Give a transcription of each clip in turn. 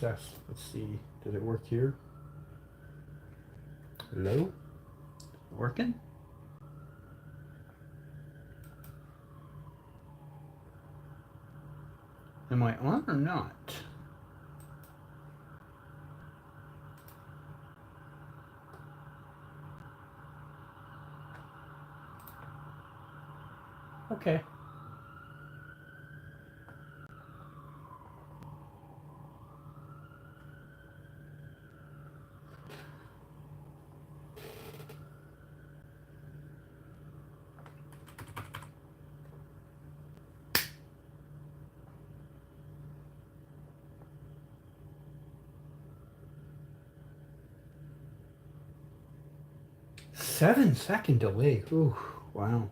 Let's see. Did it work here? Hello? Working? Am I on or not? Okay. Seven-second delay. Ooh, wow.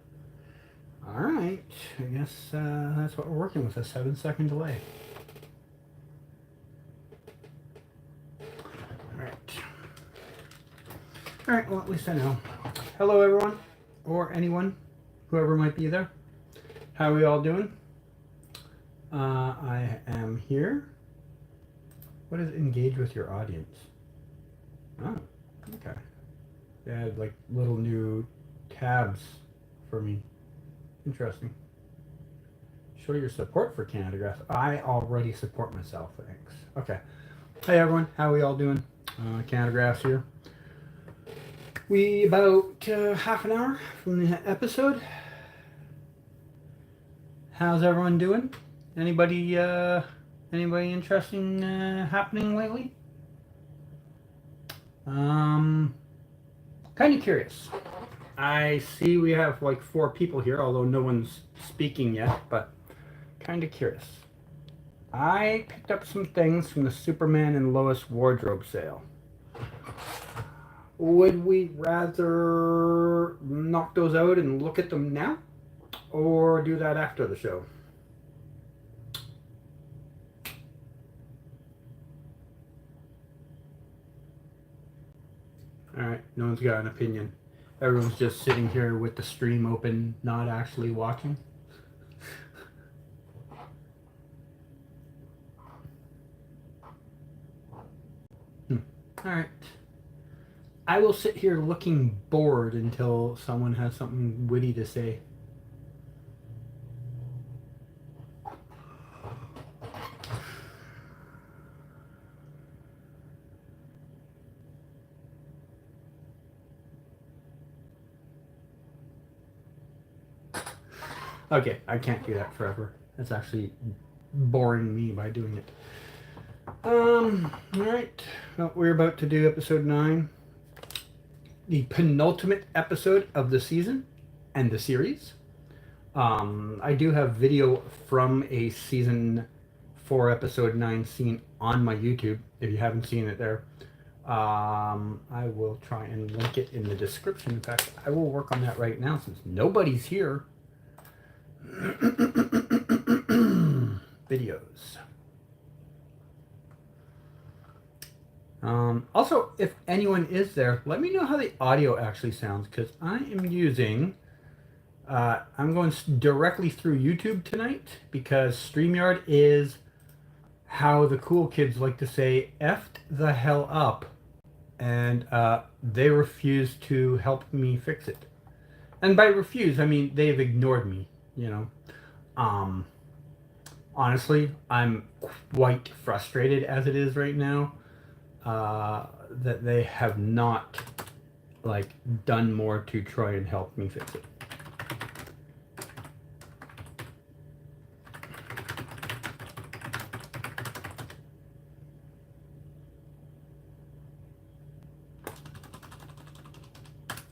All right. I guess that's what we're working with, a 7-second delay. All right. All right, well, at least I know. Hello, everyone, or anyone, whoever might be there. How are we all doing? I am here. What is engage with your audience? Oh, okay. They had like little new tabs for me. Interesting. Show your support for Canada Grass. I already support myself, thanks. Okay. Hey everyone, how are we all doing? Canada Grass here. We about half an hour from the episode. How's everyone doing? Anybody interesting happening lately? Kind of curious. I see we have like 4 people here, although no one's speaking yet, but kind of curious. I picked up some things from the Superman and Lois wardrobe sale. Would we rather knock those out and look at them now, or do that after the show? Alright, no one's got an opinion. Everyone's just sitting here with the stream open, not actually watching. Alright. I will sit here looking bored until someone has something witty to say. Okay, I can't do that forever. That's actually boring me by doing it. Alright. Well, we're about to do episode 9. The penultimate episode of the season and the series. I do have video from a season 4 episode 9 scene on my YouTube. If you haven't seen it there, I will try and link it in the description. In fact, I will work on that right now since nobody's here. Videos. Also, if anyone is there, let me know how the audio actually sounds, because I am using, I'm going directly through YouTube tonight, because StreamYard is how the cool kids like to say, effed the hell up, and they refuse to help me fix it. And by refuse, I mean they've ignored me, you know. Honestly, I'm quite frustrated as it is right now. That they have not like done more to try and help me fix it.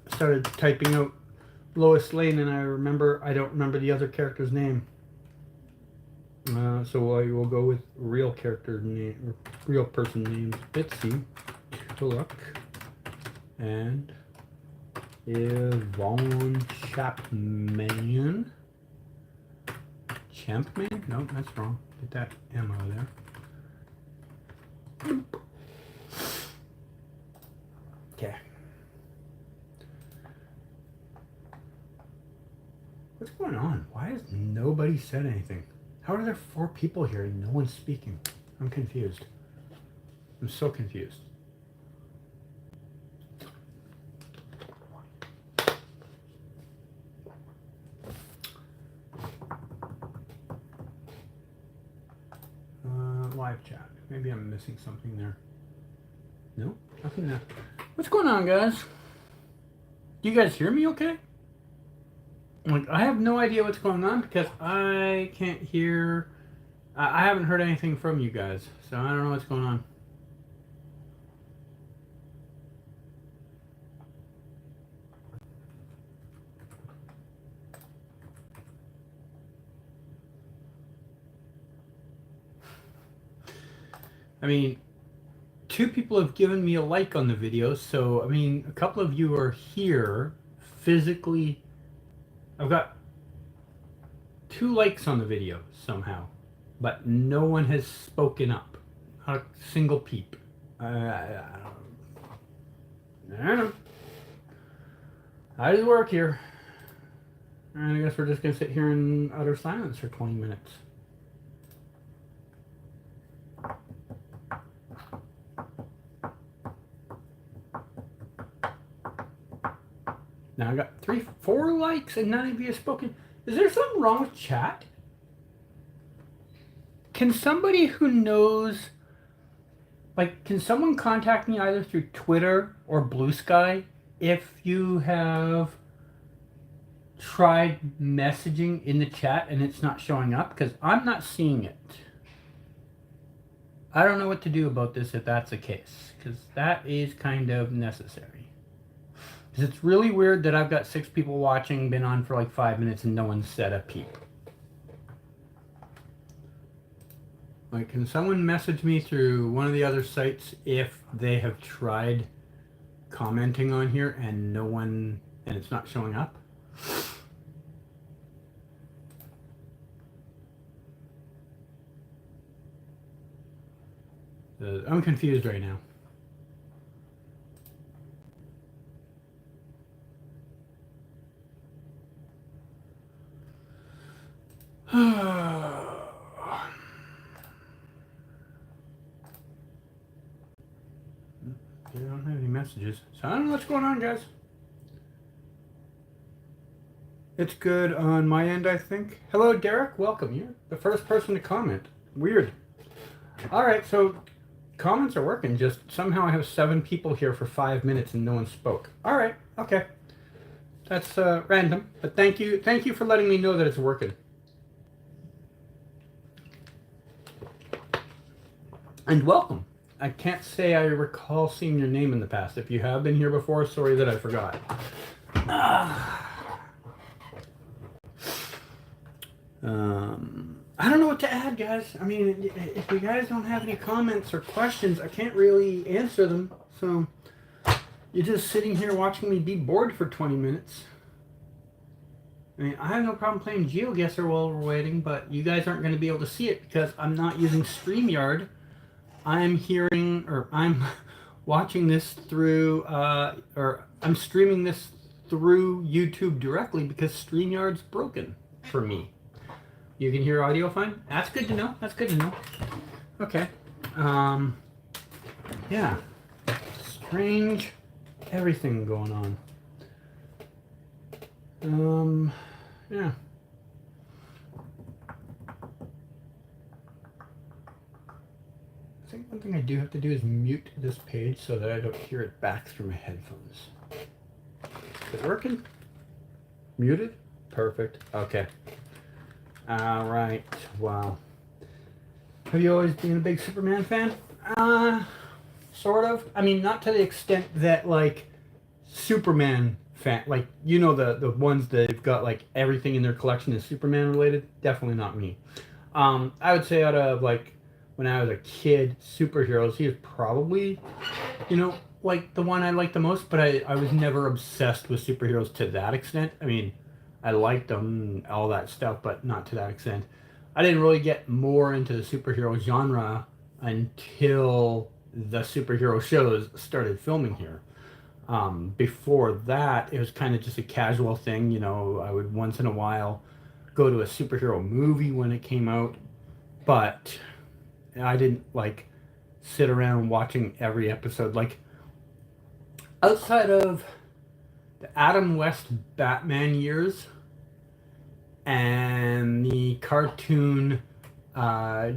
Started typing out Lois Lane and I don't remember the other character's name. So I will go with real character name, real person names. Bitsy, Tulloch, and Yvonne Chapman. Champman? No, that's wrong. Get that M out of there. Okay. What's going on? Why has nobody said anything? How are there 4 people here and no one's speaking? I'm confused. I'm so confused. Live chat. Maybe I'm missing something there. No, nothing there. What's going on, guys? Do you guys hear me okay? Like, I have no idea what's going on because I can't hear. I haven't heard anything from you guys, so I don't know what's going on. I mean, 2 people have given me a like on the video, so I mean, a couple of you are here physically. I've got 2 likes on the video somehow, but no one has spoken up. Not a single peep. I don't know. How does it work here? And I guess we're just gonna sit here in utter silence for 20 minutes. Now I got 4 likes and none of you have spoken. Is there something wrong with chat? Can somebody who knows, like, can someone contact me either through Twitter or Blue Sky if you have tried messaging in the chat and it's not showing up? Because I'm not seeing it. I don't know what to do about this if that's the case, because that is kind of necessary. Because it's really weird that I've got 6 people watching, been on for like 5 minutes, and no one said a peep. Like, can someone message me through one of the other sites if they have tried commenting on here and no one, and it's not showing up? I'm confused right now. I don't have any messages, so I don't know what's going on, guys. It's good on my end, I think. Hello, Derek. Welcome. You're the first person to comment. Weird. All right, so comments are working. Just somehow I have 7 people here for 5 minutes and no one spoke. All right. Okay. That's random, but thank you. Thank you for letting me know that it's working. And welcome. I can't say I recall seeing your name in the past. If you have been here before, sorry that I forgot. I don't know what to add, guys. I mean, if you guys don't have any comments or questions, I can't really answer them. So you're just sitting here watching me be bored for 20 minutes. I mean, I have no problem playing GeoGuessr while we're waiting, but you guys aren't going to be able to see it because I'm not using StreamYard. I'm hearing, or I'm watching this through, or I'm streaming this through YouTube directly because StreamYard's broken for me. You can hear audio fine? That's good to know. That's good to know. Okay. Yeah. Strange everything going on. Yeah. I think one thing I do have to do is mute this page so that I don't hear it back through my headphones. Is it working? Muted? Perfect. Okay. All right. Wow. Have you always been a big Superman fan? Sort of. I mean, not to the extent that, like, Superman fan, like, you know, the ones that have got, like, everything in their collection is Superman related. Definitely not me. I would say out of, like, when I was a kid, superheroes, he was probably, you know, like, the one I liked the most, but I was never obsessed with superheroes to that extent. I mean, I liked them and all that stuff, but not to that extent. I didn't really get more into the superhero genre until the superhero shows started filming here. Before that, it was kind of just a casual thing. You know, I would once in a while go to a superhero movie when it came out, but I didn't, like, sit around watching every episode. Like, outside of the Adam West Batman years and the cartoon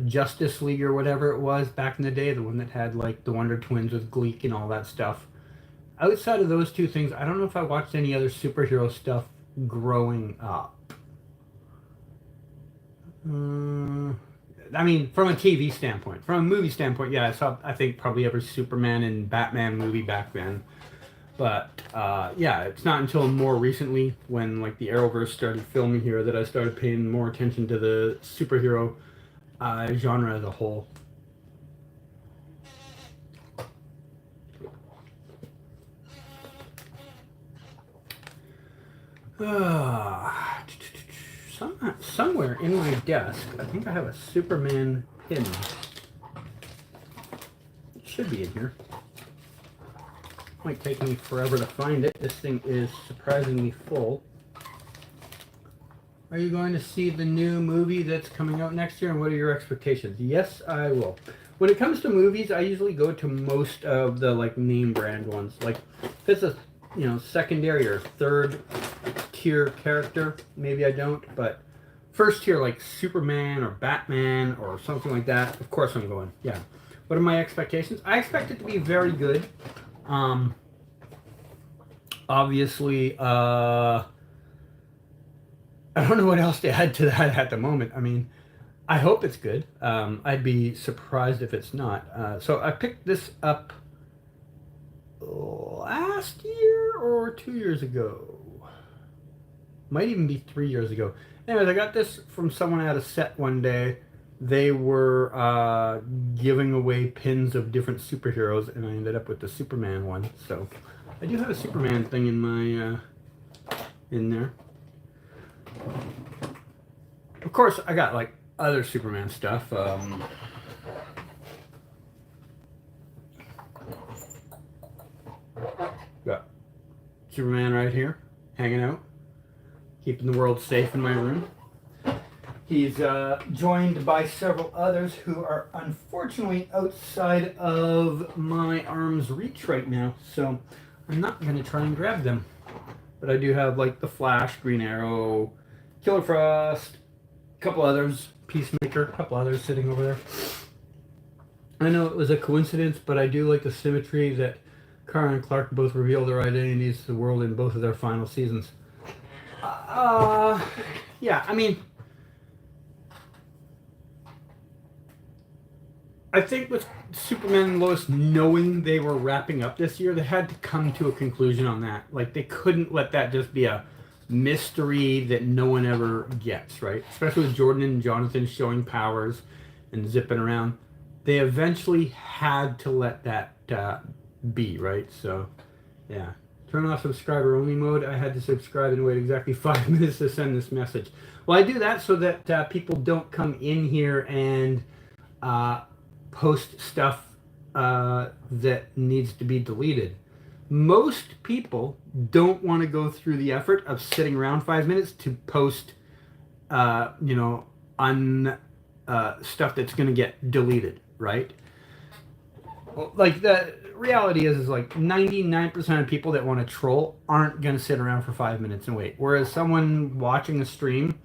Justice League or whatever it was back in the day, the one that had like the Wonder Twins with Gleek and all that stuff. Outside of those two things, I don't know if I watched any other superhero stuff growing up. I mean, from a TV standpoint. From a movie standpoint, yeah, I saw, I think, probably every Superman and Batman movie back then. But, yeah, it's not until more recently, when, like, the Arrowverse started filming here, that I started paying more attention to the superhero genre as a whole. Somewhere in my desk, I think I have a Superman pin. It should be in here. Might take me forever to find it. This thing is surprisingly full. Are you going to see the new movie that's coming out next year, and what are your expectations? Yes, I will. When it comes to movies, I usually go to most of the like name brand ones. Like if it's a secondary or third tier character, maybe I don't, but first tier like Superman or Batman or something like that, of course I'm going. Yeah. What are my expectations? I expect it to be very good. Obviously, I don't know what else to add to that at the moment. I mean, I hope it's good. I'd be surprised if it's not. So I picked this up last year or 2 years ago. Might even be 3 years ago. Anyways, I got this from someone at a set one day. They were giving away pins of different superheroes, and I ended up with the Superman one. So I do have a Superman thing in my in there. Of course, I got like other Superman stuff. Got Superman right here, hanging out, keeping the world safe in my room. He's joined by several others who are unfortunately outside of my arm's reach right now, so I'm not going to try and grab them. But I do have like the Flash, Green Arrow, Killer Frost, a couple others, Peacemaker, a couple others sitting over there. I know it was a coincidence, but I do like the symmetry that Kara and Clark both reveal their identities to the world in both of their final seasons. Yeah, I mean, I think with Superman and Lois knowing they were wrapping up this year, they had to come to a conclusion on that. Like, they couldn't let that just be a mystery that no one ever gets, right? Especially with Jordan and Jonathan showing powers and zipping around. They eventually had to let that be, right? So, yeah. Turn off subscriber only mode. I had to subscribe and wait exactly 5 minutes to send this message. Well, I do that so that people don't come in here and post stuff that needs to be deleted. Most people don't want to go through the effort of sitting around 5 minutes to post, stuff that's going to get deleted, right? Well, like, the reality is like 99% of people that want to troll aren't going to sit around for 5 minutes and wait. Whereas someone watching a stream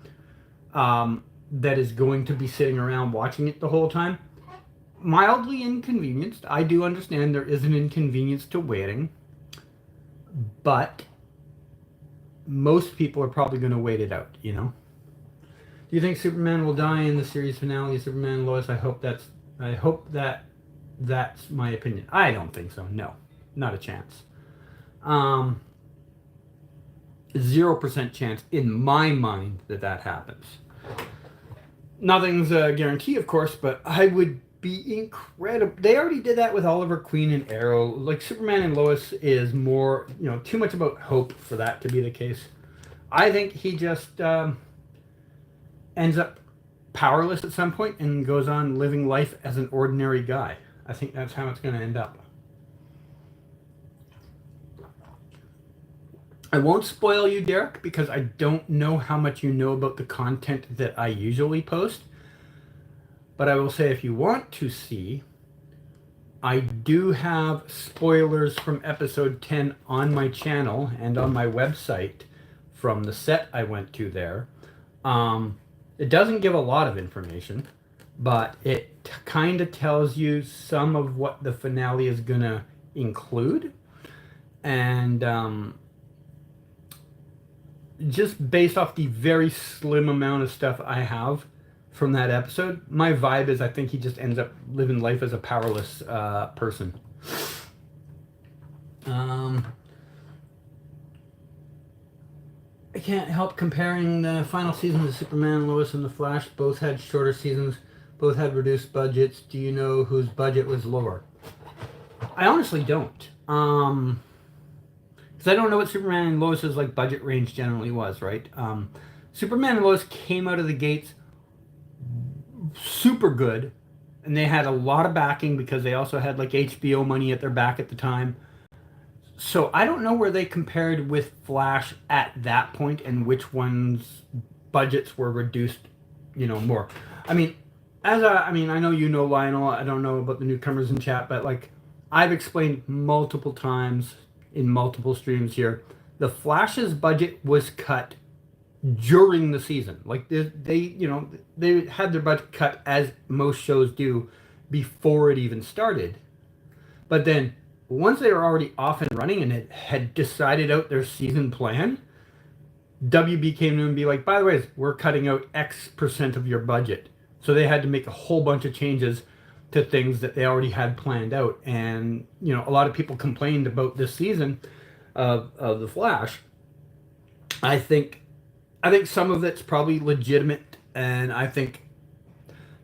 that is going to be sitting around watching it the whole time, mildly inconvenienced. I do understand there is an inconvenience to waiting, but most people are probably going to wait it out, you know? Do you think Superman will die in the series finale of Superman and Lois? I hope that's my opinion. I don't think so. No, not a chance. 0% chance in my mind that happens. Nothing's a guarantee, of course, but I would be incredible. They already did that with Oliver Queen and Arrow. Like, Superman and Lois is more, too much about hope for that to be the case. I think he just ends up powerless at some point and goes on living life as an ordinary guy. I think that's how it's going to end up. I won't spoil you, Derek, because I don't know how much you know about the content that I usually post. But I will say, if you want to see I do have spoilers from episode 10 on my channel and on my website from the set I went to there. It doesn't give a lot of information, but it kind of tells you some of what the finale is going to include. And just based off the very slim amount of stuff I have from that episode, my vibe is I think he just ends up living life as a powerless person. I can't help comparing the final season to Superman, Lois, and the Flash. Both had shorter seasons, both had reduced budgets. Do you know whose budget was lower? I honestly don't. Because I don't know what Superman and Lois's like budget range generally was, right? Superman and Lois came out of the gates super good, and they had a lot of backing because they also had like HBO money at their back at the time. So I don't know where they compared with Flash at that point and which ones budgets were reduced, more. I mean, I know you know Lionel. I don't know about the newcomers in chat, but like I've explained multiple times in multiple streams here, the Flash's budget was cut during the season. Like they had their budget cut as most shows do before it even started. But then once they were already off and running and had decided out their season plan, WB came to them and be like, by the way, we're cutting out X% of your budget. So they had to make a whole bunch of changes to things that they already had planned out. And, a lot of people complained about this season of The Flash. I think some of it's probably legitimate, and I think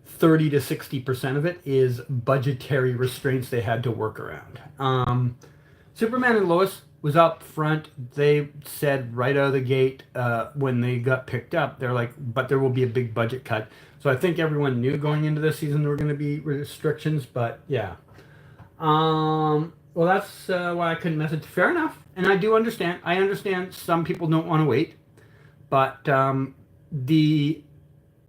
30 to 60% of it is budgetary restraints they had to work around. Superman and Lois was up front. They said right out of the gate when they got picked up, they're like, but there will be a big budget cut. So I think everyone knew going into this season there were going to be restrictions, but yeah. Well, that's why I couldn't message. Fair enough. And I do understand. I understand some people don't want to wait, but the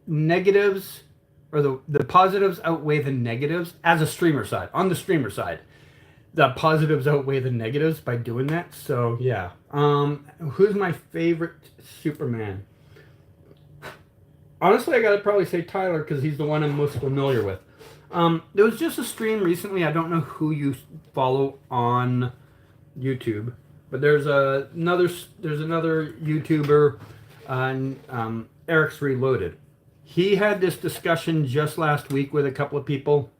negatives or the positives outweigh the negatives as a streamer side. On the streamer side, the positives outweigh the negatives by doing that. So yeah. Who's my favorite Superman? Honestly, I gotta probably say Tyler because he's the one I'm most familiar with. There was just a stream recently. I don't know who you follow on YouTube, but there's another YouTuber on Eric's Reloaded. He had this discussion just last week with a couple of people.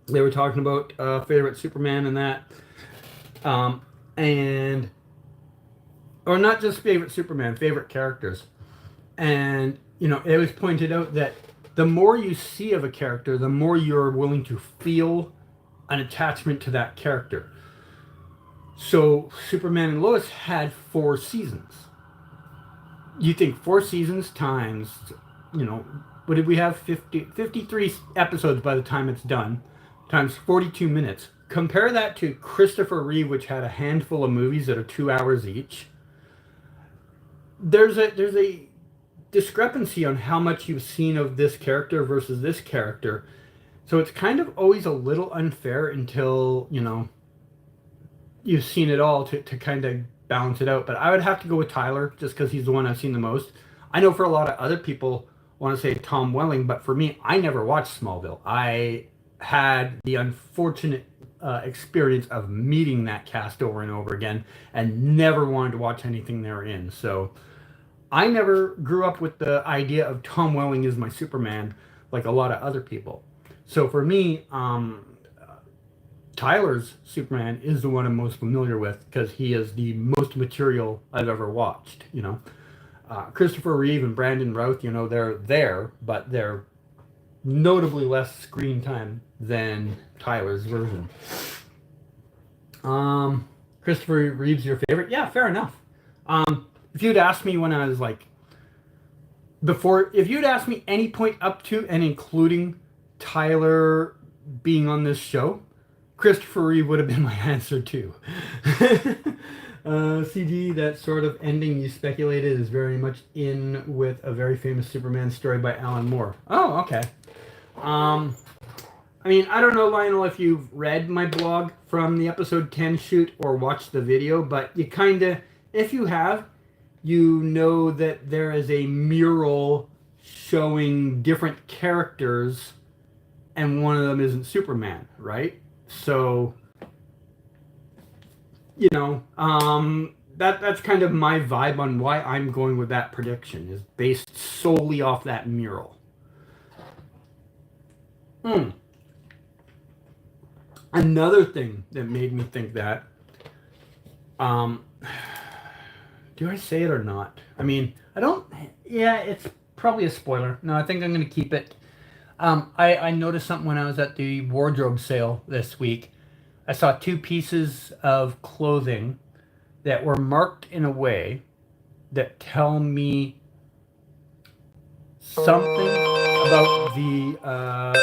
They were talking about favorite Superman and that, or not just favorite Superman, favorite characters. And it was pointed out that the more you see of a character, the more you're willing to feel an attachment to that character. So Superman and Lois had 4 seasons. You think 4 seasons times, what did we have? 53 episodes by the time it's done, times 42 minutes. Compare that to Christopher Reeve, which had a handful of movies that are 2 hours each. There's a discrepancy on how much you've seen of this character versus this character. So it's kind of always a little unfair until, you've seen it all to kind of balance it out. But I would have to go with Tyler just because he's the one I've seen the most. I know for a lot of other people want to say Tom Welling, but for me, I never watched Smallville. I had the unfortunate experience of meeting that cast over and over again and never wanted to watch anything they're in. So I never grew up with the idea of Tom Welling as my Superman like a lot of other people. So for me, Tyler's Superman is the one I'm most familiar with because he is the most material I've ever watched. Christopher Reeve and Brandon Routh, they're there, but they're notably less screen time than Tyler's version. Christopher Reeve's your favorite? Yeah, fair enough. If you'd asked me when I was like, if you'd asked me any point up to and including Tyler being on this show, Christopher Reeve would have been my answer too. CG, that sort of ending you speculated is very much in with a very famous Superman story by Alan Moore. Oh, okay. I mean, I don't know, Lionel, if you've read my blog from the episode 10 shoot or watched the video, but you kind of, if you have, you know that there is a mural showing different characters, and one of them isn't Superman, right? So, that's kind of my vibe on why I'm going with that prediction, is based solely off that mural. Another thing that made me think that, do I say it or not? I mean, I don't. Yeah, it's probably a spoiler. No, I think I'm going to keep it. I noticed something when I was at the wardrobe sale this week. I saw two pieces of clothing that were marked in a way that tell me something about the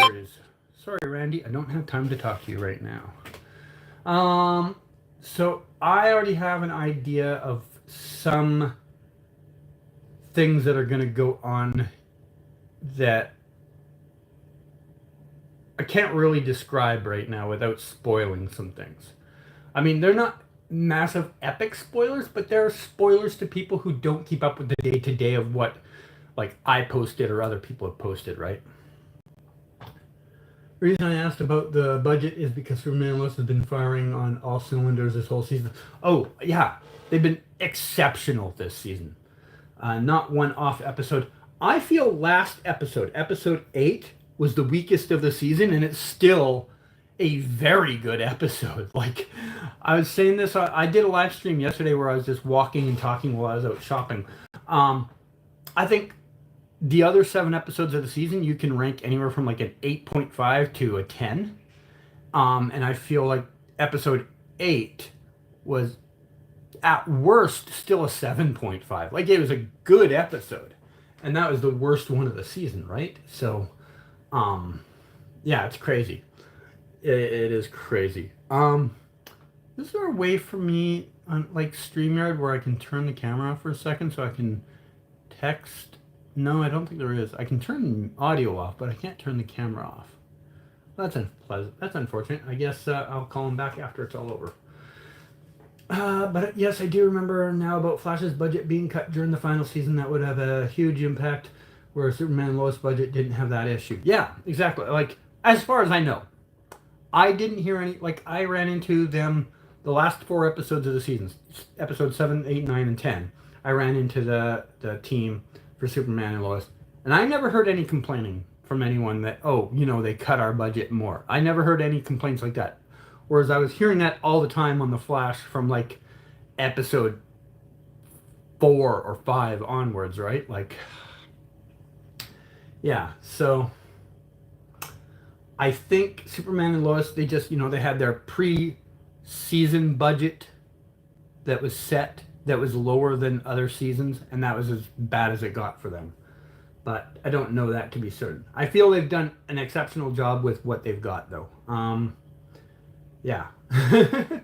series. Sorry, Randy, I don't have time to talk to you right now. So I already have an idea of some things that are going to go on that I can't really describe right now without spoiling some things. I mean, they're not massive epic spoilers, but they're spoilers to people who don't keep up with the day-to-day of what, like, I posted or other people have posted, right? The reason I asked about the budget is because Superman and Lois has been firing on all cylinders this whole season. Oh, yeah. They've been exceptional this season. Not one off episode. I feel last episode, episode 8, was the weakest of the season, and it's still a very good episode. Like, I was saying this, I did a live stream yesterday where I was just walking and talking while I was out shopping. I think the other 7 episodes of the season, you can rank anywhere from like an 8.5 to a 10. And I feel like episode 8 was at worst still a 7.5. Like, it was a good episode. And that was the worst one of the season, right? So, yeah, it's crazy. It is crazy. Is there a way for me on like StreamYard where I can turn the camera off for a second so I can text? No, I don't think there is. I can turn audio off, but I can't turn the camera off. That's unpleasant. That's unfortunate. I guess I'll call him back after it's all over. But yes, I do remember now about Flash's budget being cut during the final season. That would have a huge impact, where Superman and Lois budget didn't have that issue. Yeah, exactly. Like, as far as I know, I didn't hear any, like, I ran into them the last 4 episodes of the season, episode 7, 8, 9, and 10. I ran into the team for Superman and Lois, and I never heard any complaining from anyone that, oh, they cut our budget more. I never heard any complaints like that. Whereas I was hearing that all the time on The Flash from, like, episode 4 or 5 onwards, right? Like, yeah, so I think Superman and Lois, they just, they had their pre-season budget that was set, that was lower than other seasons, and that was as bad as it got for them. But I don't know that to be certain. I feel they've done an exceptional job with what they've got, though. Yeah. A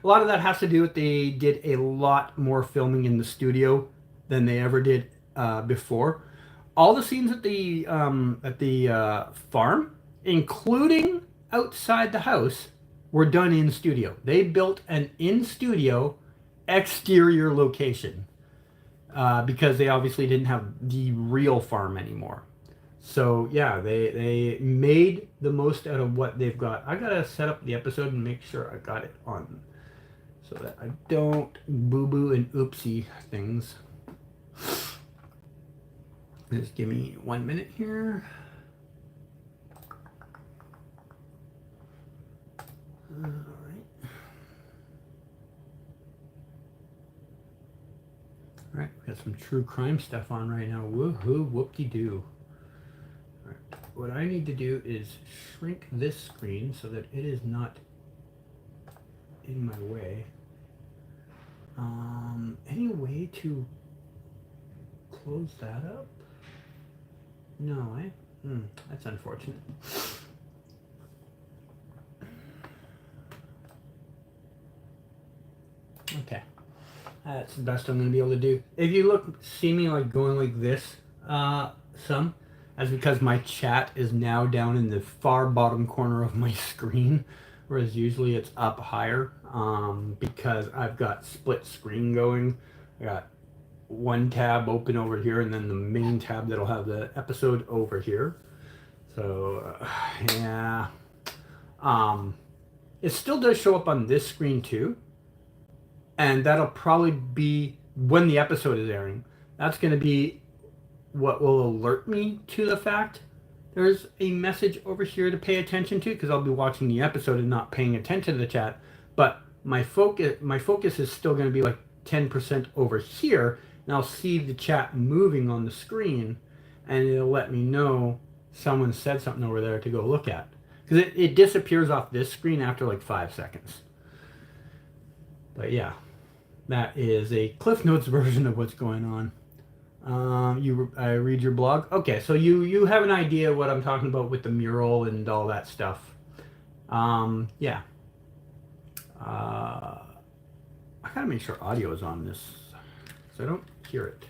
lot of that has to do with they did a lot more filming in the studio than they ever did before. All the scenes at the farm, including outside the house, were done in studio. They built an in-studio exterior location because they obviously didn't have the real farm anymore. So yeah, they made the most out of what they've got. I gotta set up the episode and make sure I got it on so that I don't boo-boo and oopsie things. Just give me 1 minute here. All right, we got some true crime stuff on right now. Woohoo, whoop-de-doo. All right, what I need to do is shrink this screen so that it is not in my way. Any way to close that up? No, that's unfortunate. Okay. That's the best I'm going to be able to do. If you see me like going like this, That's because my chat is now down in the far bottom corner of my screen, whereas usually it's up higher, because I've got split screen going. I got one tab open over here and then the main tab that'll have the episode over here. So, yeah. It still does show up on this screen too, and that'll probably be when the episode is airing. That's going to be what will alert me to the fact there's a message over here to pay attention to, because I'll be watching the episode and not paying attention to the chat. But my focus is still going to be like 10% over here, and I'll see the chat moving on the screen, and it'll let me know someone said something over there to go look at. Because it disappears off this screen after like 5 seconds. But yeah, that is a Cliff Notes version of what's going on. I read your blog. Okay, so you have an idea what I'm talking about with the mural and all that stuff. Yeah. I gotta make sure audio is on this, so I don't hear it.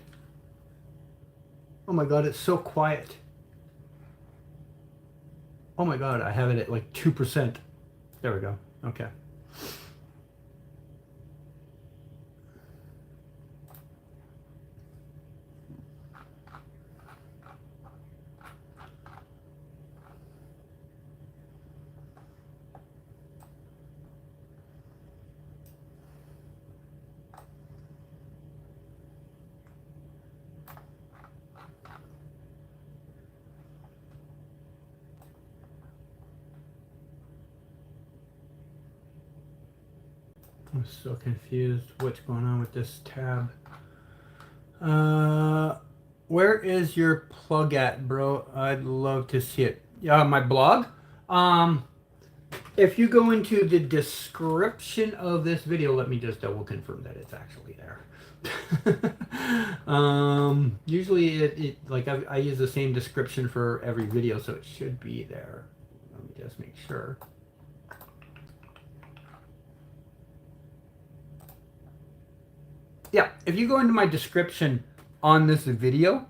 Oh my god, it's so quiet. Oh my god, I have it at like 2%. There we go. Okay. I'm so confused what's going on with this tab. Where is your plug at, bro? I'd love to see it. My blog? If you go into the description of this video, let me just double confirm that it's actually there. Usually it like I use the same description for every video, so it should be there. Let me just make sure. Yeah, if you go into my description on this video,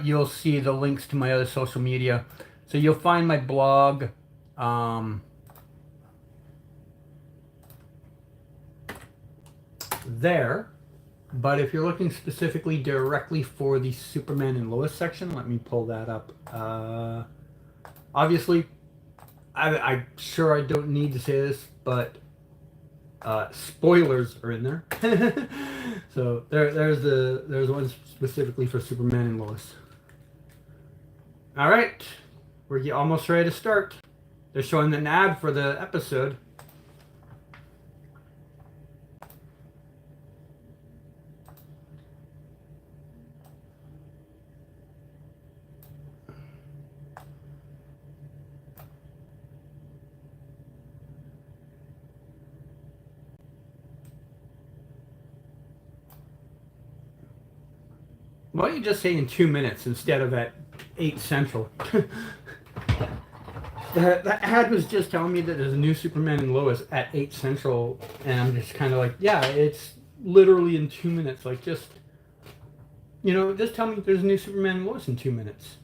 you'll see the links to my other social media. So you'll find my blog. There, but if you're looking specifically directly for the Superman and Lois section, let me pull that up. Obviously, I'm sure I don't need to say this, but spoilers are in there. So there's one specifically for Superman and Lois. All right, we're almost ready to start. They're showing an ad for the episode. Why don't you just say in 2 minutes instead of at 8 Central? That ad was just telling me that there's a new Superman and Lois at 8 Central, and I'm just kind of like, yeah, it's literally in 2 minutes. Like, just tell me there's a new Superman and Lois in 2 minutes,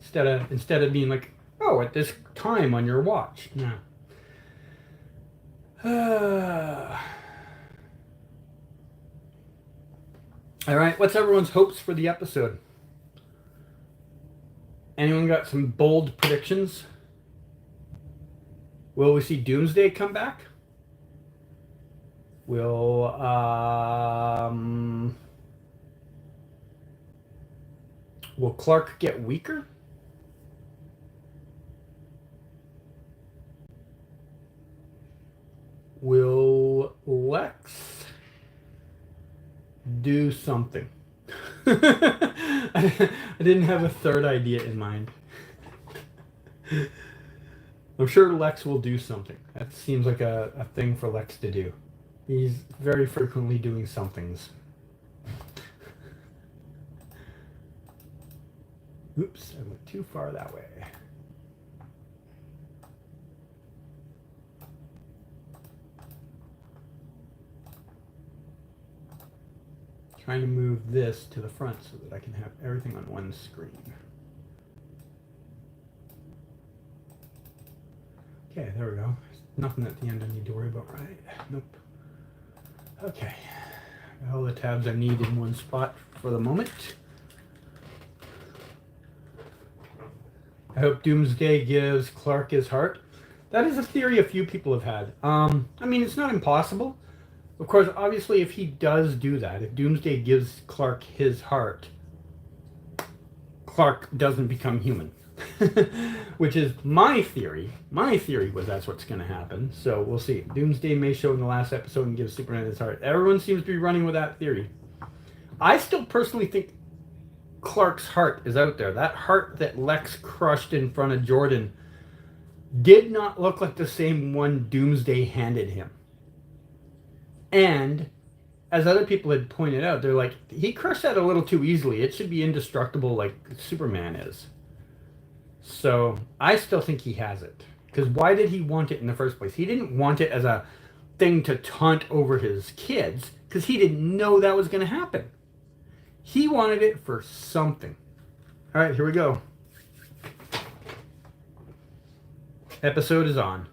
instead of being like, oh, at this time on your watch. No. All right, what's everyone's hopes for the episode? Anyone got some bold predictions? Will we see Doomsday come back? Will Clark get weaker? Will Lex do something? I didn't have a third idea in mind. I'm sure Lex will do something. That seems like a thing for Lex to do. He's very frequently doing somethings. Oops, I went too far that way. Trying to move this to the front so that I can have everything on one screen. there we go. Nothing at the end I need to worry about, right? Nope. Okay. Got all the tabs I need in one spot for the moment. I hope Doomsday gives Clark his heart. That is a theory a few people have had. I mean, it's not impossible. Of course, obviously, if he does do that, if Doomsday gives Clark his heart, Clark doesn't become human. Which is my theory. My theory was that's what's going to happen. So we'll see. Doomsday may show in the last episode and give Superman his heart. Everyone seems to be running with that theory. I still personally think Clark's heart is out there. That heart that Lex crushed in front of Jordan did not look like the same one Doomsday handed him. And as other people had pointed out, they're like, he crushed that a little too easily. It should be indestructible like Superman is. So I still think he has it. Because why did he want it in the first place? He didn't want it as a thing to taunt over his kids, because he didn't know that was going to happen. He wanted it for something. All right, here we go. Episode is on.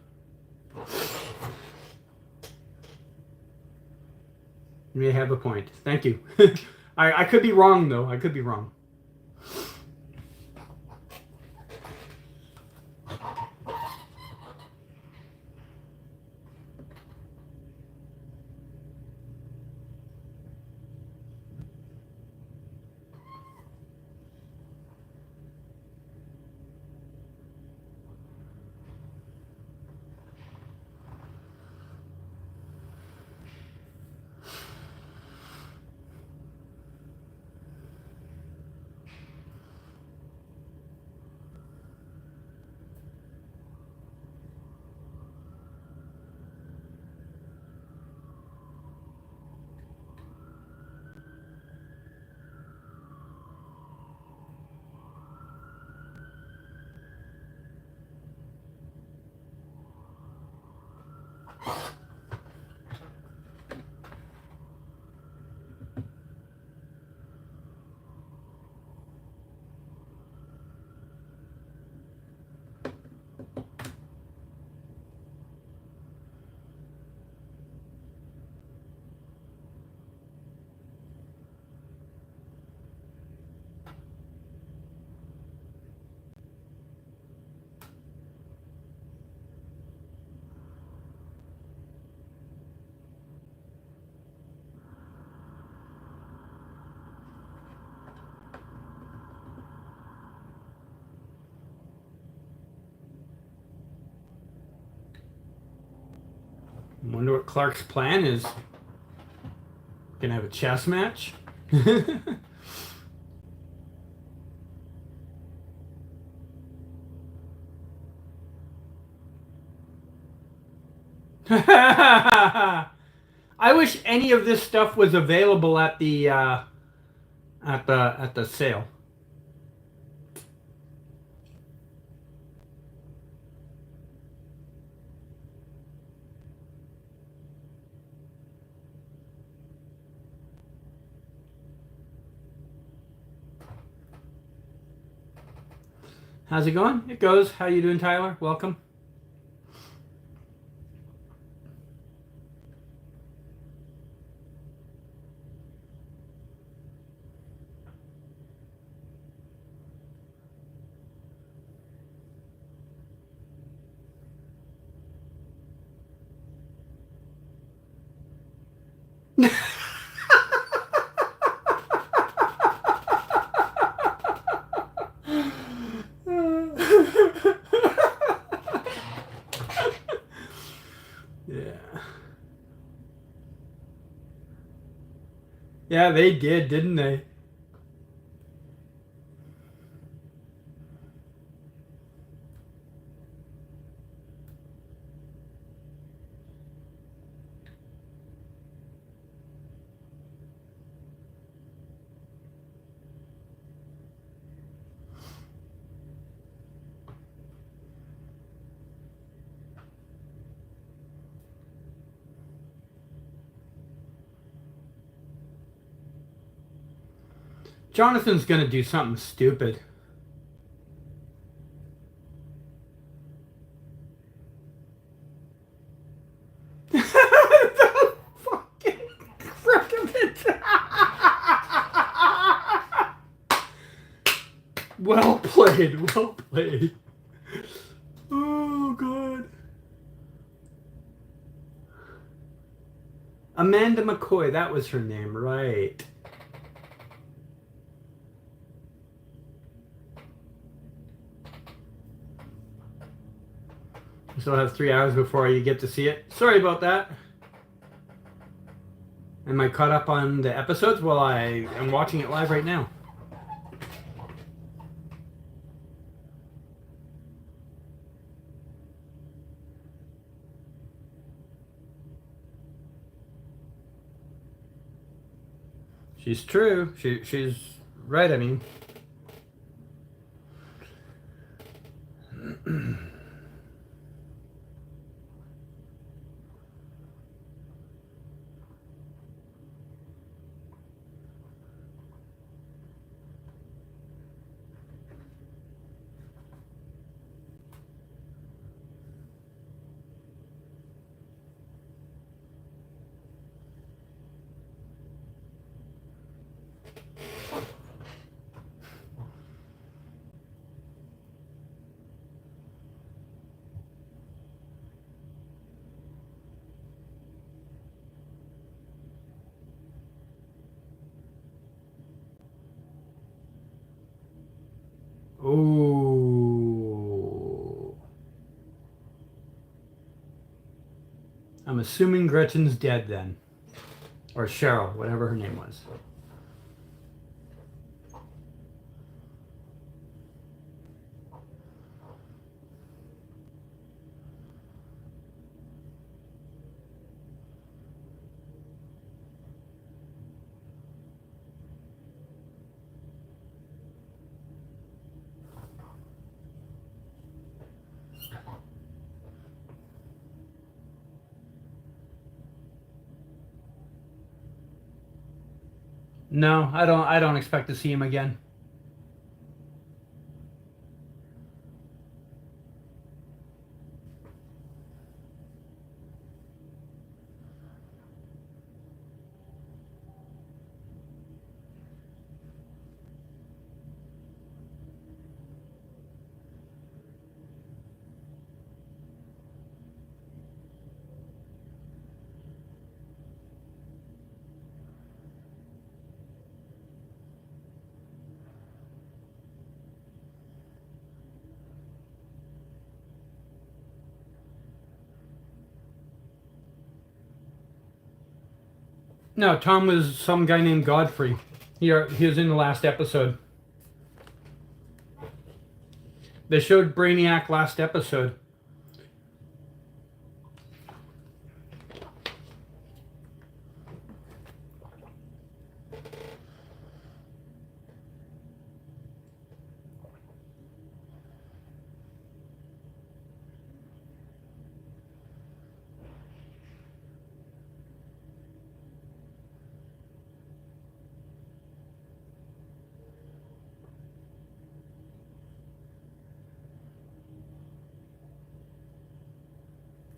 You may have a point. Thank you. I could be wrong, though. I could be wrong. I wonder what Clark's plan is. Gonna have a chess match? I wish any of this stuff was available at the sale. How's it going? It goes. How you doing, Tyler? Welcome. Yeah, they did, didn't they? Jonathan's gonna do something stupid. played. Well played. Oh, God. Amanda McCoy, that was her name, right. You still have 3 hours before you get to see it. Sorry about that. Am I caught up on the episodes? Well, I am watching it live right now. She's true. She's right, I mean. Oh. I'm assuming Gretchen's dead then. Or Cheryl, whatever her name was. No, I don't expect to see him again. No, Tom was some guy named Godfrey. He was in the last episode. They showed Brainiac last episode.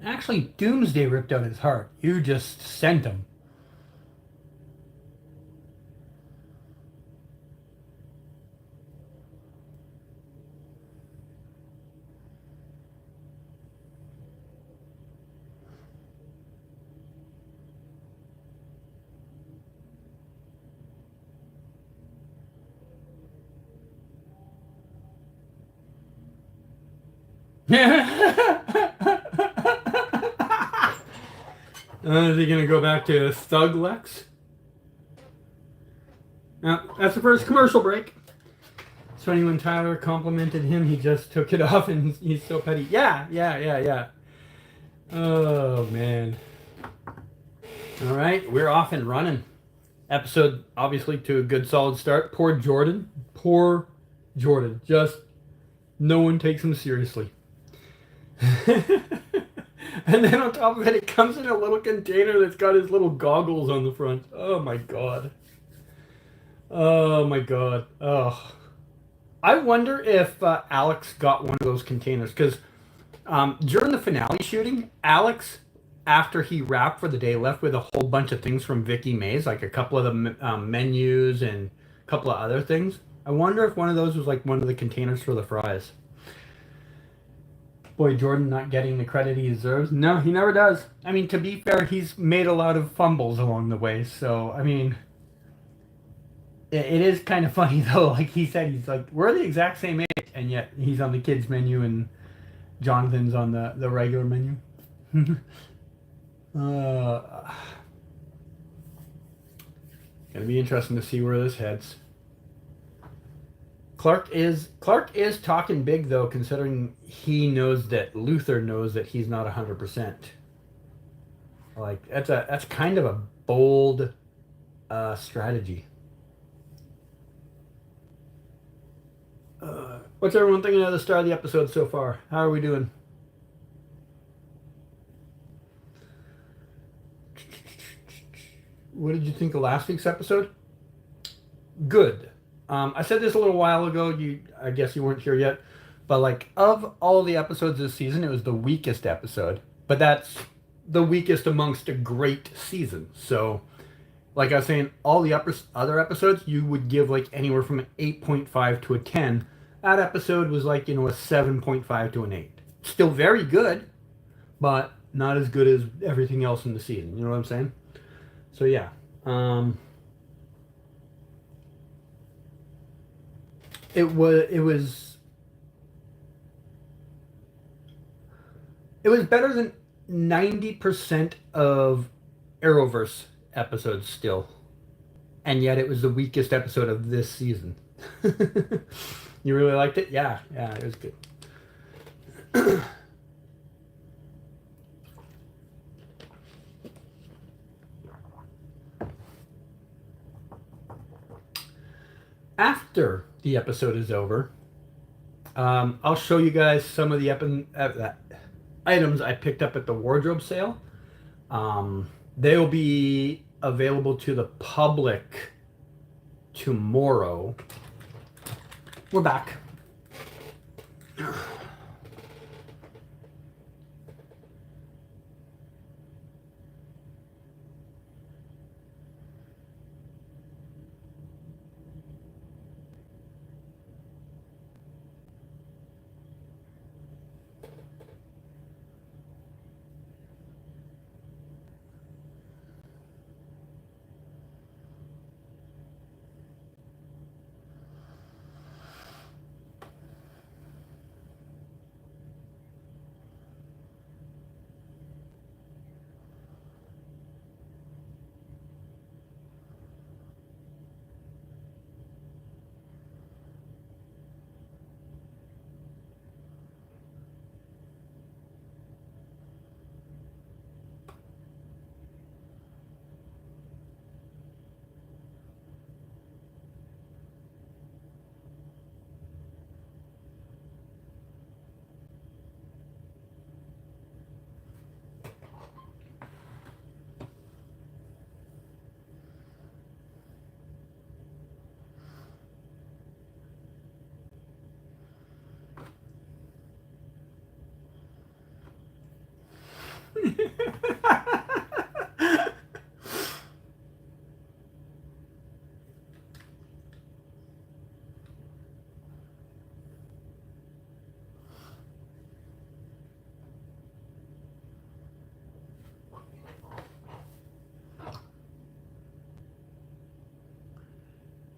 Actually, Doomsday ripped out his heart. You just sent him. Is he gonna go back to Thug Lex? Now, that's the first commercial break. It's funny when Tyler complimented him, he just took it off and he's so petty. Yeah. Oh, man. All right, we're off and running. Episode, obviously, to a good solid start. Poor Jordan. Just, no one takes him seriously. And then on top of it, it comes in a little container that's got his little goggles on the front. Oh my god. Oh. I wonder if Alex got one of those containers, because during the finale shooting, Alex, after he wrapped for the day, left with a whole bunch of things from Vicky Mays, like a couple of the menus and a couple of other things. I wonder if one of those was like one of the containers for the fries. Boy, Jordan not getting the credit he deserves. No, he never does. I mean, to be fair, he's made a lot of fumbles along the way. So, I mean, it is kind of funny though. Like he said, he's like, we're the exact same age, and yet he's on the kids menu and Jonathan's on the regular menu. uh, Gonna be interesting to see where this heads. Clark is talking big though, considering he knows that Luther knows that he's not 100%. Like that's kind of a bold strategy. What's everyone thinking of the start of the episode so far? How are we doing? What did you think of last week's episode? Good. I said this a little while ago. I guess you weren't here yet, but like of all the episodes this season, it was the weakest episode. But that's the weakest amongst a great season. So, like I was saying, all the other episodes you would give like anywhere from an 8.5 to a 10. That episode was like a 7.5 to an 8. Still very good, but not as good as everything else in the season. You know what I'm saying? So yeah. It was better than 90% of Arrowverse episodes still. And yet it was the weakest episode of this season. You really liked it? Yeah, it was good. After the episode is over, I'll show you guys some of the items I picked up at the wardrobe sale. They'll be available to the public tomorrow. We're back.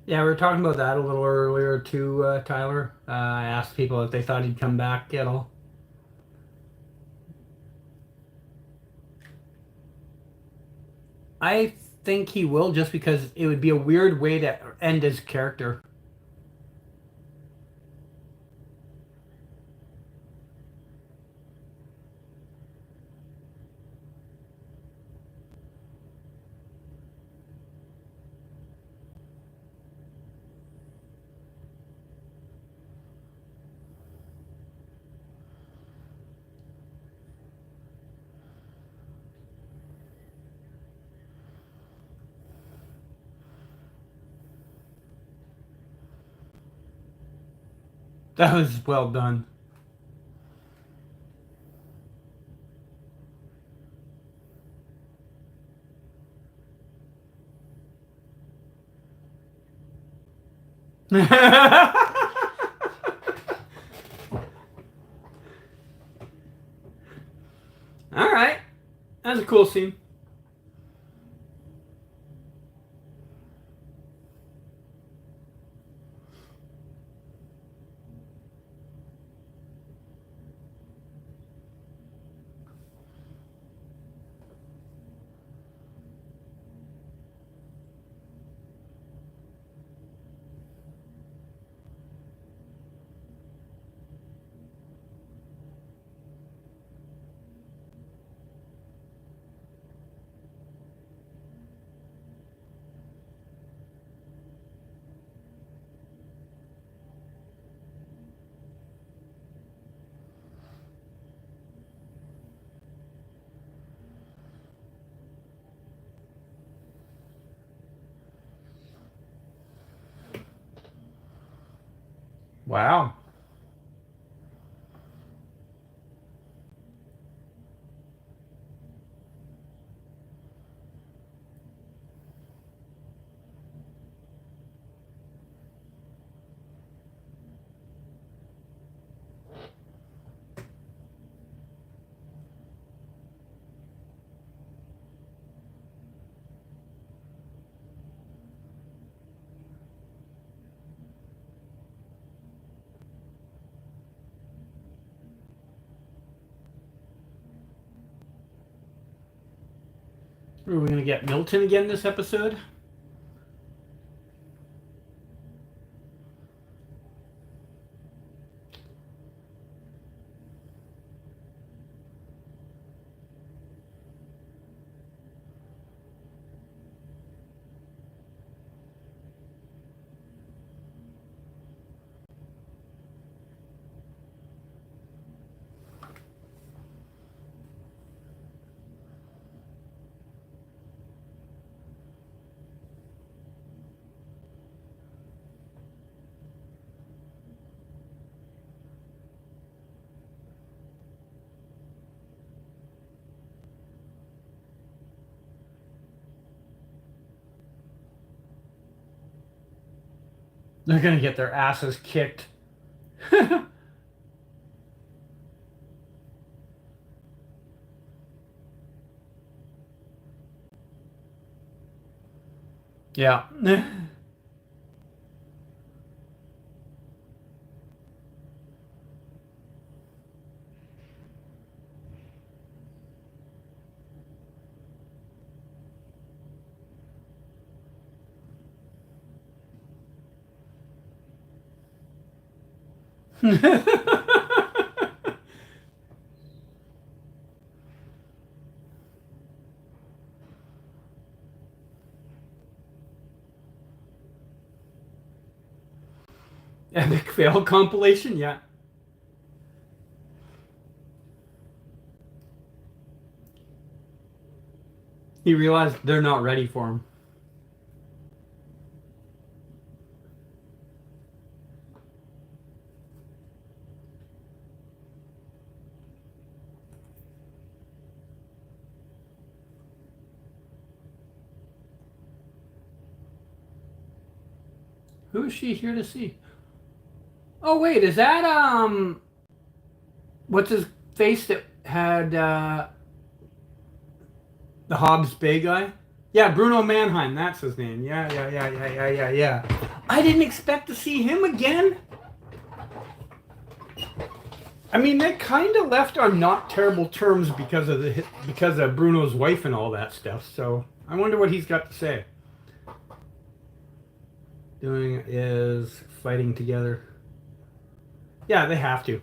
Yeah, we were talking about that a little earlier too, Tyler. I asked people if they thought he'd come back at all. I think he will, just because it would be a weird way to end his character. That was well done. All right, that's a cool scene. Wow. Are we gonna get Milton again this episode? They're gonna get their asses kicked. Yeah. Epic fail compilation, yeah. He realized they're not ready for him. Who is she here to see? Oh wait, is that what's his face that had the Hobbs Bay guy? Yeah, Bruno Mannheim, that's his name. Yeah. I didn't expect to see him again. I mean, they kind of left on not terrible terms because of Bruno's wife and all that stuff. So I wonder what he's got to say. Doing is fighting together. Yeah, they have to.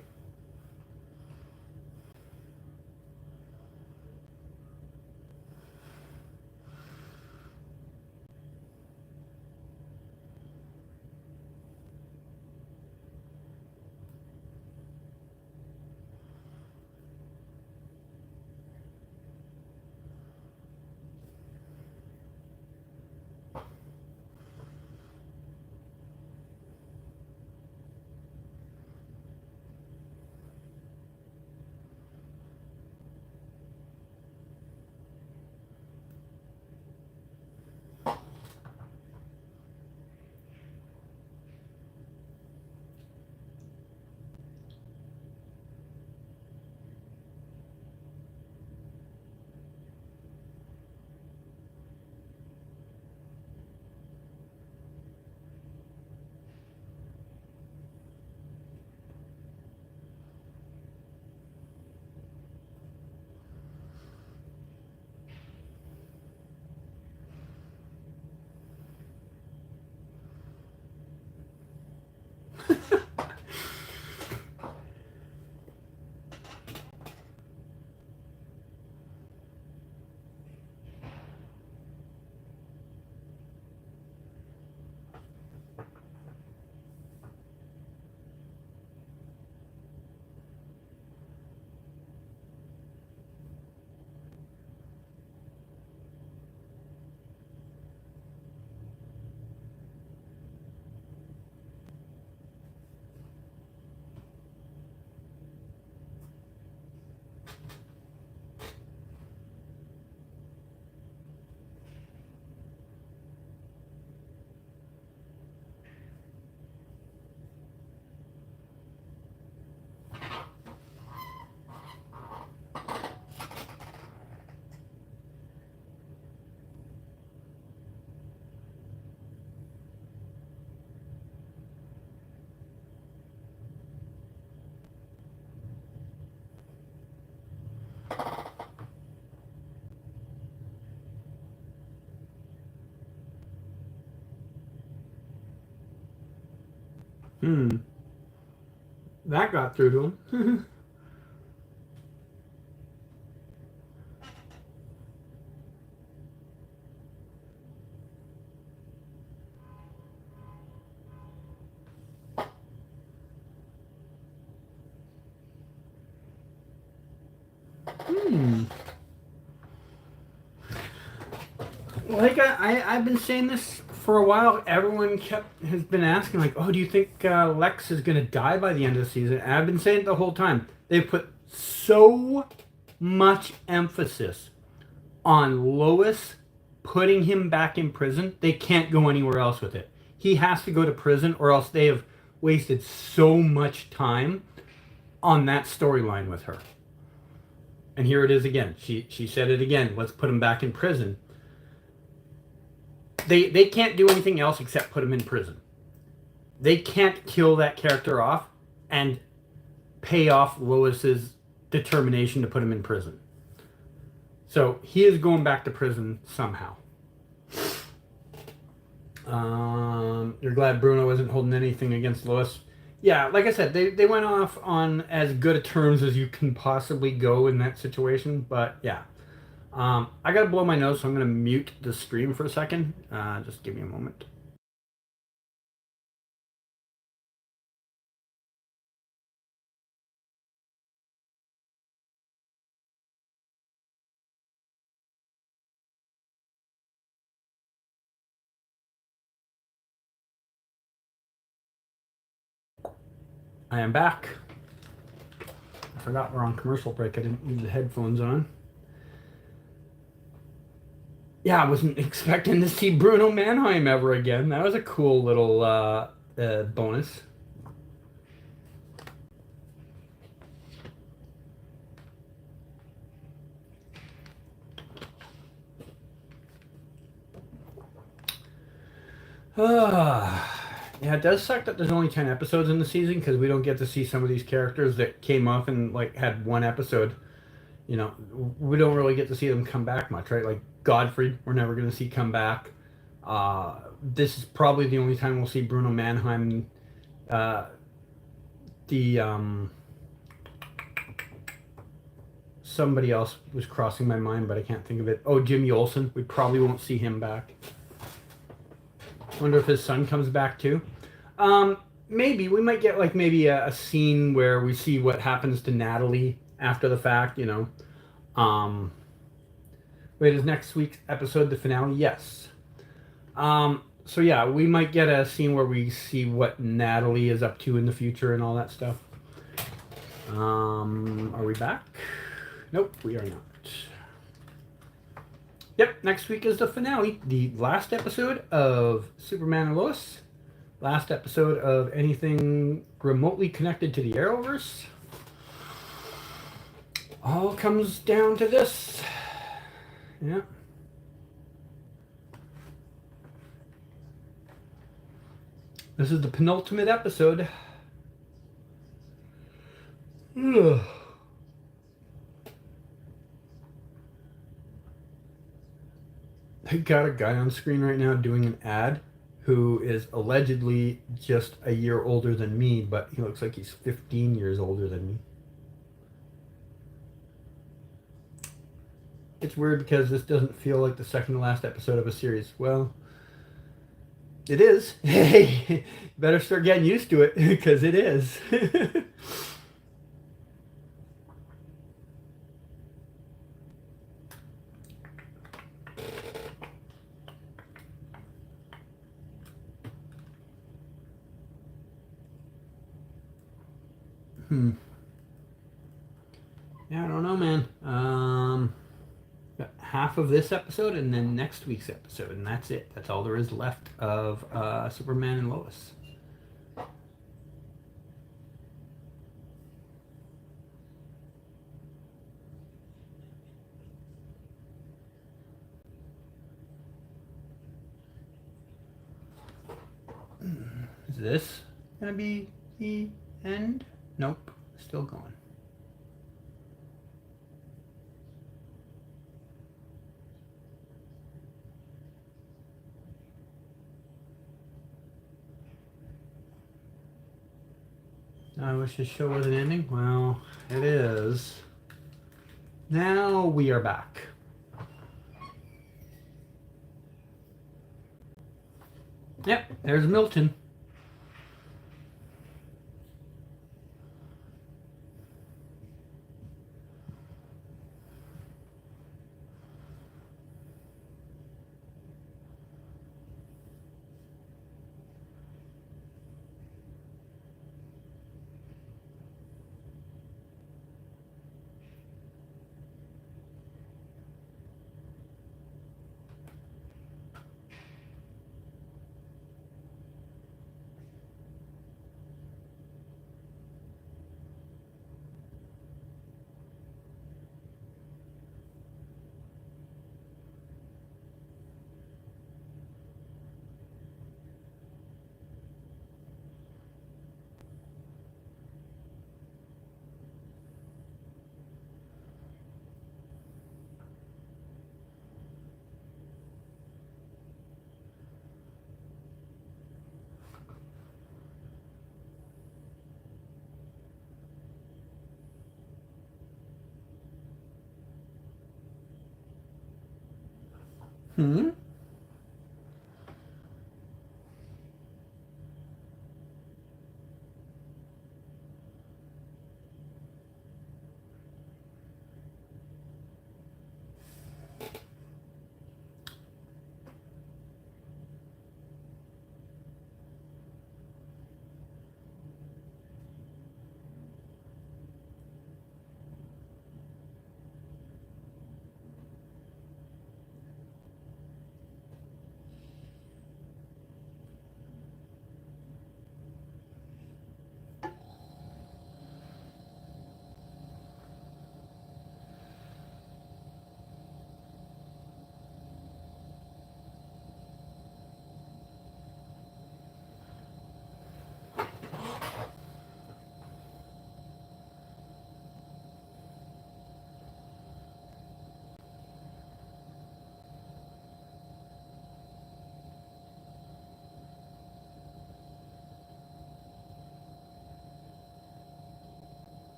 That got through to him. Like I've been saying this for a while. Everyone has been asking, like, oh, do you think Lex is gonna die by the end of the season? And I've been saying it the whole time. They put so much emphasis on Lois putting him back in prison. They can't go anywhere else with it. He has to go to prison, or else they have wasted so much time on that storyline with her. And here it is again. She said it again. Let's put him back in prison. They can't do anything else except put him in prison. They can't kill that character off and pay off Lois's determination to put him in prison. So he is going back to prison somehow. You're glad Bruno isn't holding anything against Lois. Yeah, like I said, they went off on as good a terms as you can possibly go in that situation. But yeah. I gotta blow my nose, so I'm gonna mute the stream for a second. Just give me a moment. I am back. I forgot we're on commercial break. I didn't leave the headphones on. Yeah, I wasn't expecting to see Bruno Mannheim ever again. That was a cool little bonus. Yeah, it does suck that there's only 10 episodes in the season, because we don't get to see some of these characters that came off and like had one episode. You know, we don't really get to see them come back much, right? Like Godfrey, we're never going to see come back. This is probably the only time we'll see Bruno Mannheim. Somebody else was crossing my mind, but I can't think of it. Oh, Jimmy Olsen. We probably won't see him back. Wonder if his son comes back too. Maybe we might get like maybe a scene where we see what happens to Natalie after the fact, you know. Wait, is next week's episode the finale? Yes. So yeah, we might get a scene where we see what Natalie is up to in the future and all that stuff. Are we back? Nope, we are not. Yep, next week is the finale. The last episode of Superman and Lois. Last episode of anything remotely connected to the Arrowverse. All comes down to this. Yeah. This is the penultimate episode. Ugh. I got a guy on screen right now doing an ad who is allegedly just a year older than me, but he looks like he's 15 years older than me. It's weird because this doesn't feel like the second to last episode of a series. Well, it is. Hey, better start getting used to it because it is. Yeah, I don't know, man. Got half of this episode and then next week's episode, and that's it. That's all there is left of Superman and Lois. Is this gonna be the end? Nope, still going. I wish this show wasn't ending. Well, it is. Now we are back. Yep, there's Milton. Hmm?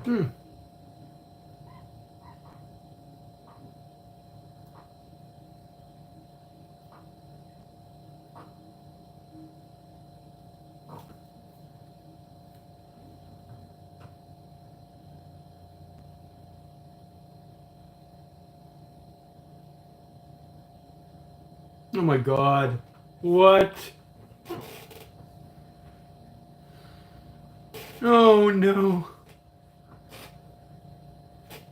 Hmm. Oh my god. What? Oh no.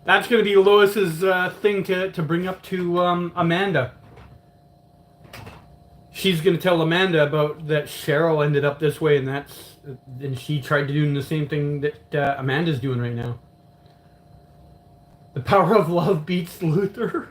That's going to be Lois's thing to bring up to Amanda. She's going to tell Amanda about that Cheryl ended up this way, and she tried to do the same thing that Amanda's doing right now. The power of love beats Luther.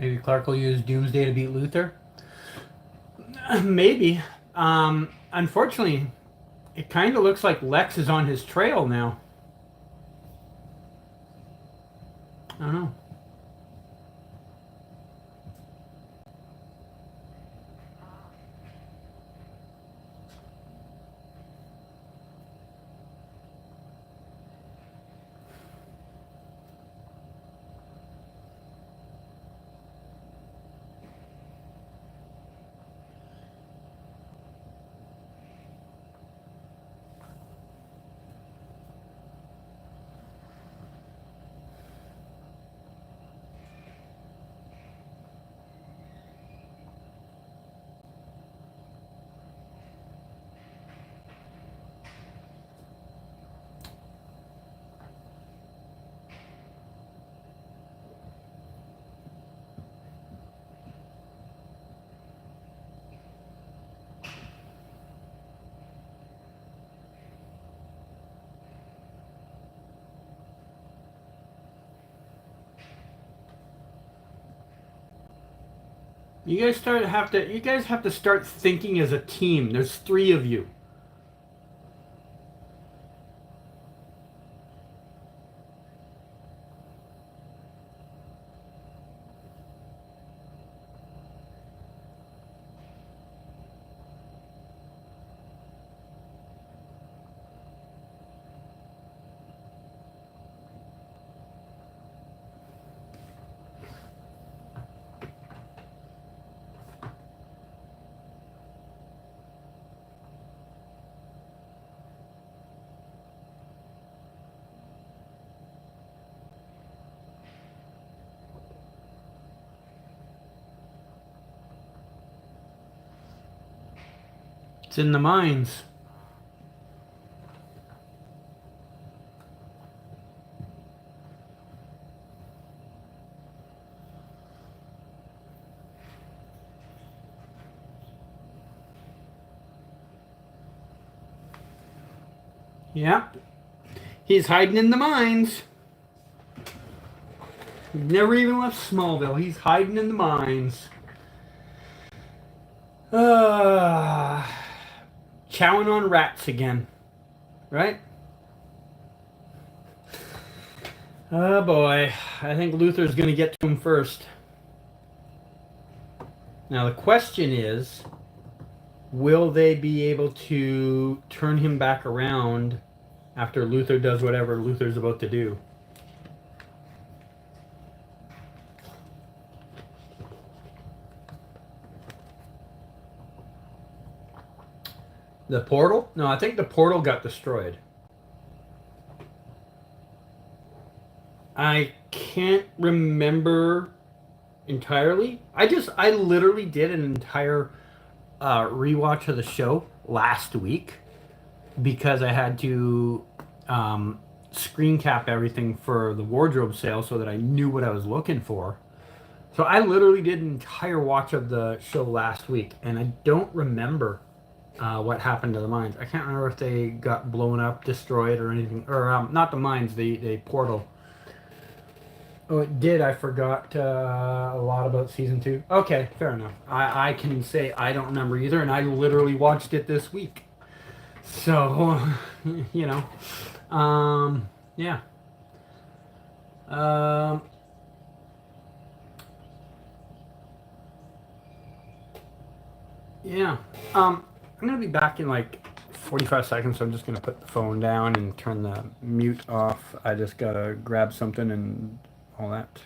Maybe Clark will use Doomsday to beat Luthor. Maybe. Unfortunately, it kind of looks like Lex is on his trail now. I don't know. You guys have to start thinking as a team. There's three of you. It's in the mines. Yeah. He's hiding in the mines. He never even left Smallville. He's hiding in the mines. Chowing on rats again. Right? Oh boy. I think Luthor's going to get to him first. Now the question is, will they be able to turn him back around after Luthor does whatever Luthor's about to do? The portal? No, I think the portal got destroyed. I can't remember entirely. I literally did an entire rewatch of the show last week because I had to screen cap everything for the wardrobe sale so that I knew what I was looking for. So I literally did an entire watch of the show last week, and I don't remember what happened to the mines. I can't remember if they got blown up, destroyed, or anything. Or not the mines, the portal. Oh, it did. I forgot a lot about season 2. Okay, fair enough. I can say I don't remember either, and I literally watched it this week. So, you know, yeah. Um, yeah. I'm gonna be back in like 45 seconds, so I'm just gonna put the phone down and turn the mute off. I just gotta grab something and all that.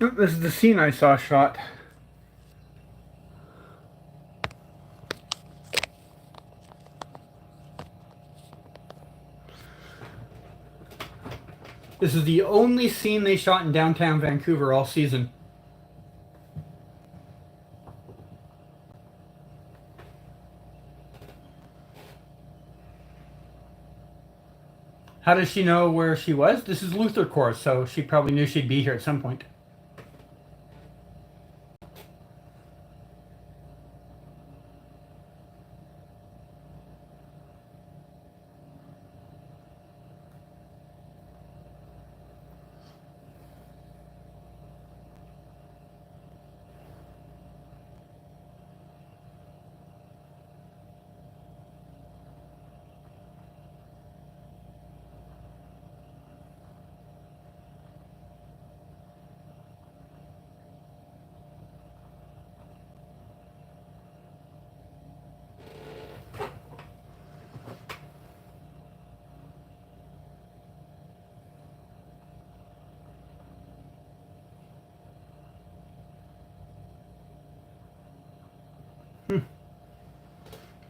This is the scene I saw shot. This is the only scene they shot in downtown Vancouver all season. How does she know where she was? This is Luther Course, so she probably knew she'd be here at some point.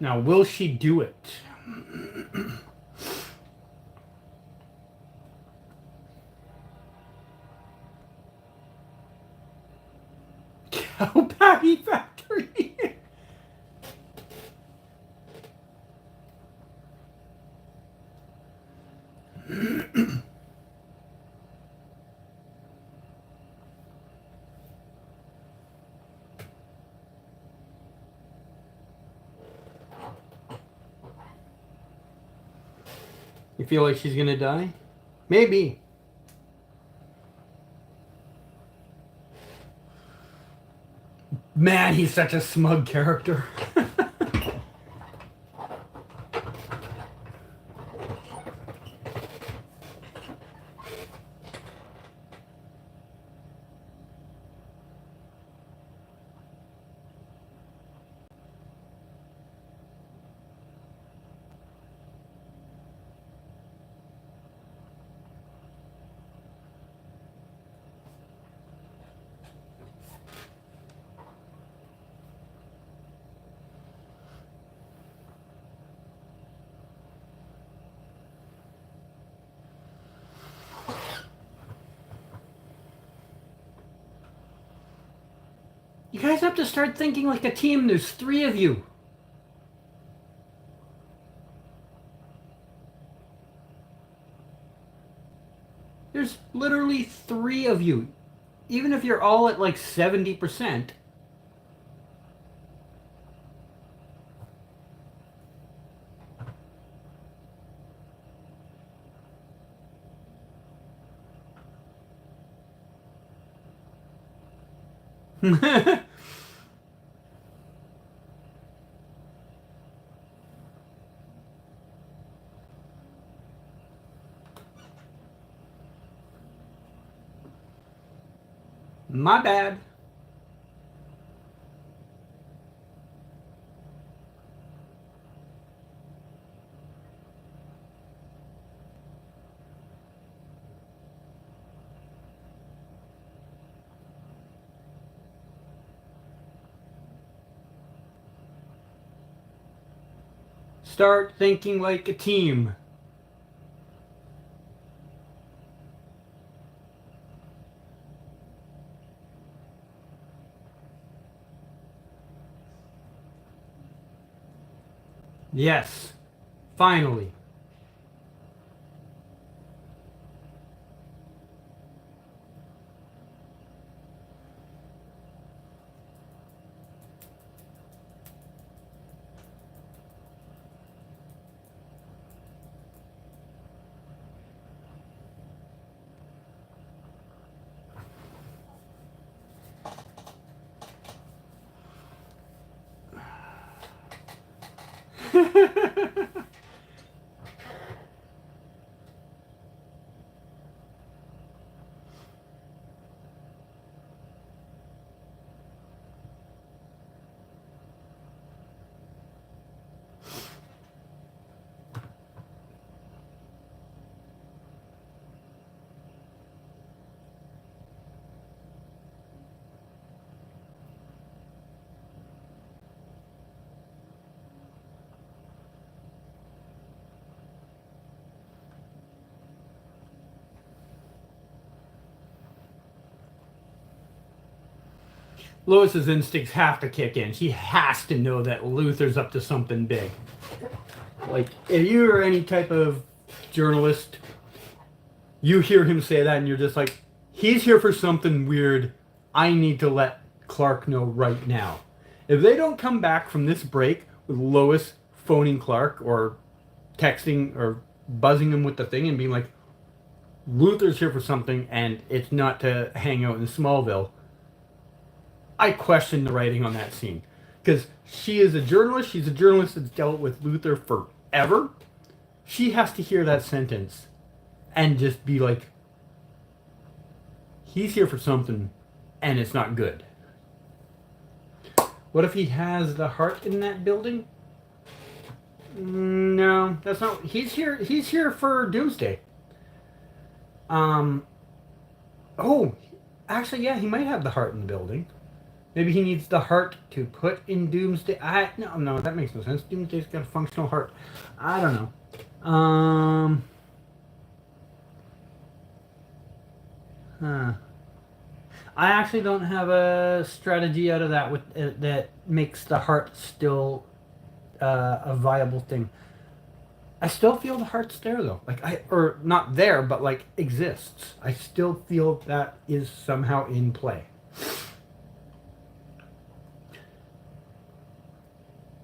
Now, will she do it? Cow patty factory. You feel like she's gonna die? Maybe. Man, he's such a smug character. You guys have to start thinking like a team. There's 3 of you. There's literally 3 of you. Even if you're all at like 70%. My bad. Start thinking like a team. Yes. Finally. Lois's instincts have to kick in. She has to know that Luther's up to something big. Like, if you are any type of journalist, you hear him say that and you're just like, he's here for something weird. I need to let Clark know right now. If they don't come back from this break with Lois phoning Clark or texting or buzzing him with the thing and being like, Luther's here for something and it's not to hang out in Smallville, I question the writing on that scene. Because she is a journalist. She's a journalist that's dealt with Luther forever. She has to hear that sentence and just be like, he's here for something and it's not good. What if he has the heart in that building? No, that's not. He's here for Doomsday. Oh, actually, yeah, he might have the heart in the building. Maybe he needs the heart to put in Doomsday. No, that makes no sense. Doomsday's got a functional heart. I don't know. I actually don't have a strategy out of that that makes the heart still a viable thing. I still feel the heart's there though. Or not there, but like exists. I still feel that is somehow in play.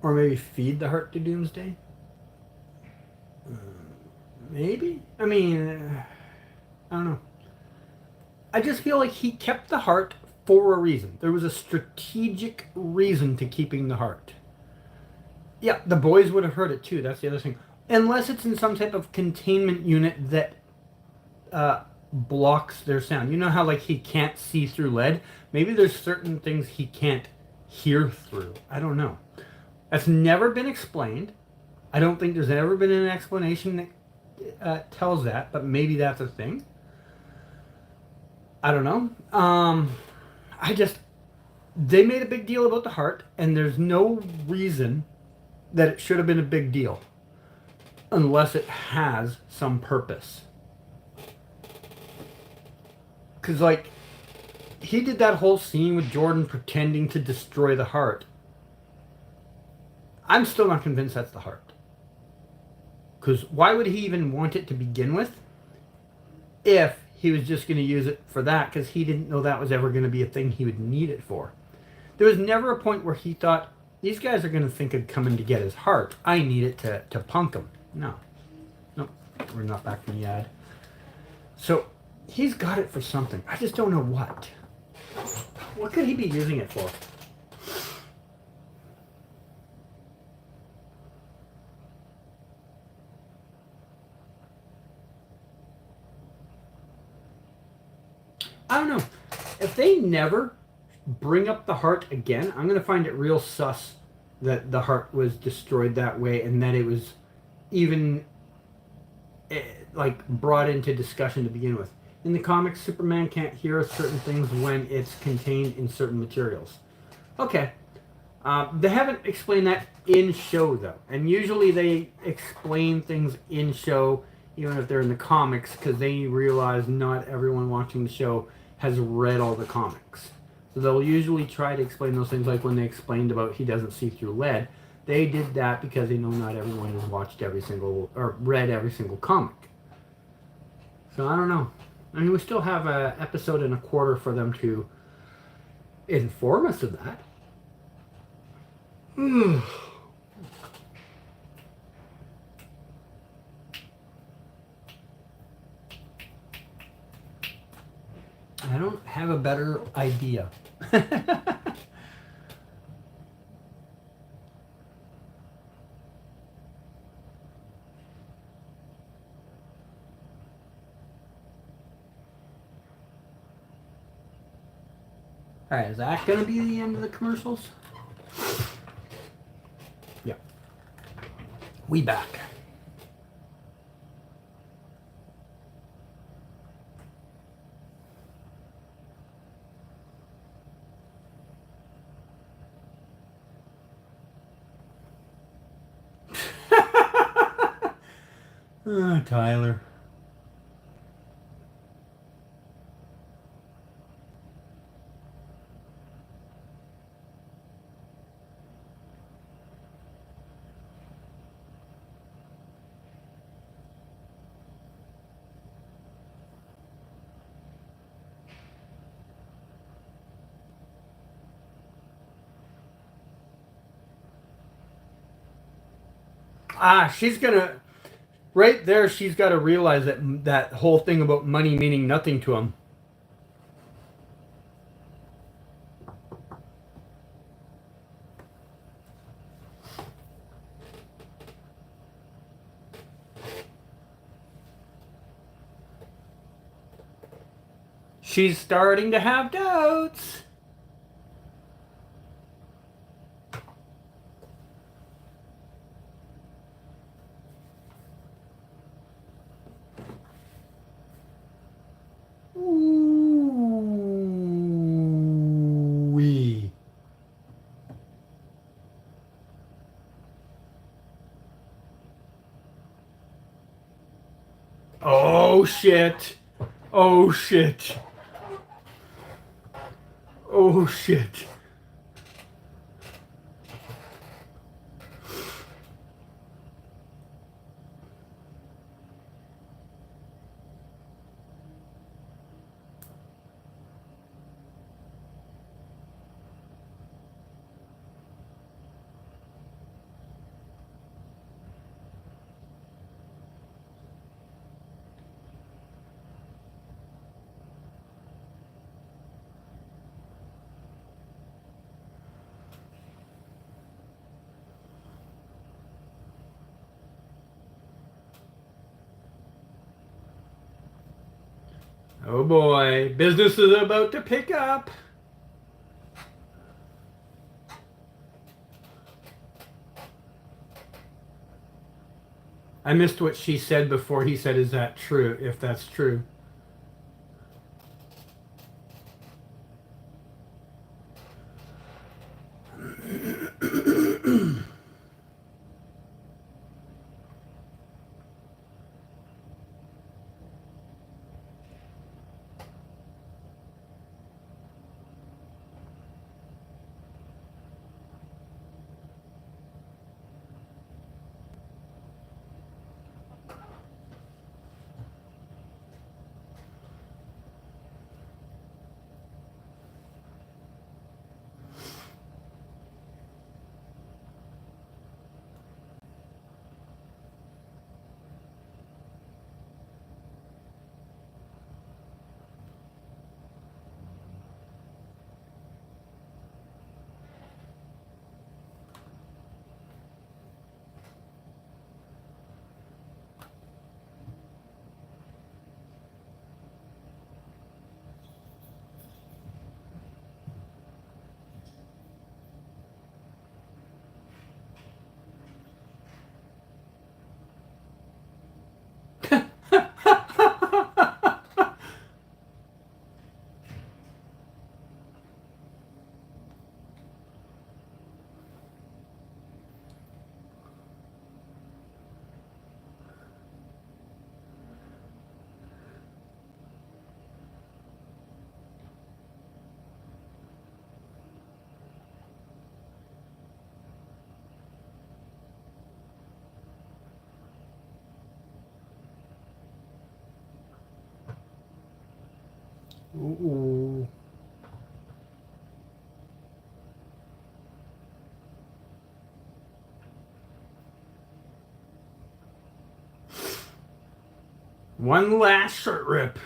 Or maybe feed the heart to Doomsday? Maybe? I mean, I don't know. I just feel like he kept the heart for a reason. There was a strategic reason to keeping the heart. Yeah, the boys would have heard it too. That's the other thing. Unless it's in some type of containment unit that blocks their sound. You know how like he can't see through lead? Maybe there's certain things he can't hear through. I don't know. That's never been explained. I don't think there's ever been an explanation that tells that, but maybe that's a thing. I don't know. They made a big deal about the heart, and there's no reason that it should have been a big deal unless it has some purpose. Because, like, he did that whole scene with Jordan pretending to destroy the heart. I'm still not convinced that's the heart. Because why would he even want it to begin with if he was just going to use it for that? Because he didn't know that was ever going to be a thing he would need it for. There was never a point where he thought, these guys are going to think of coming to get his heart. I need it to punk him. No. Nope. We're not back from the ad. So, he's got it for something. I just don't know what. What could he be using it for? I don't know. If they never bring up the heart again, I'm going to find it real sus that the heart was destroyed that way and that it was even like brought into discussion to begin with. In the comics, Superman can't hear certain things when it's contained in certain materials. Okay. They haven't explained that in show though. And usually they explain things in show even if they're in the comics because they realize not everyone watching the show has read all the comics. So they'll usually try to explain those things, like when they explained about he doesn't see through lead. They did that because they know not everyone has watched every single or read every single comic. So I don't know. I mean, we still have an episode and a quarter for them to inform us of that. I don't have a better idea. Alright, is that going to be the end of the commercials? Yeah. We back. Tyler. She's gonna right there. She's got to realize that that whole thing about money meaning nothing to him. She's starting to have doubts. Ooh-wee. Oh shit. Oh shit. Oh shit. Oh boy, business is about to pick up. I missed what she said before he said, is that true? If that's true. Ooh. One last shirt rip.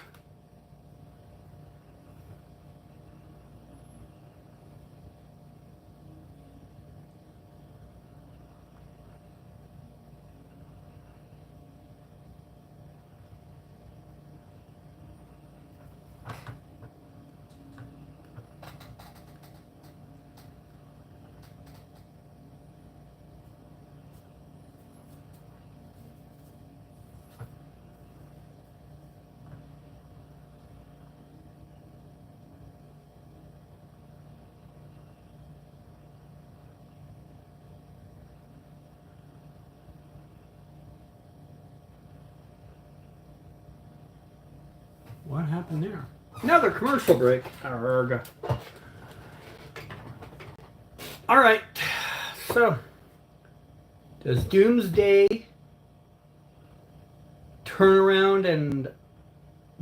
What happened there? Another commercial break. Arrgh. All right. So, does Doomsday turn around and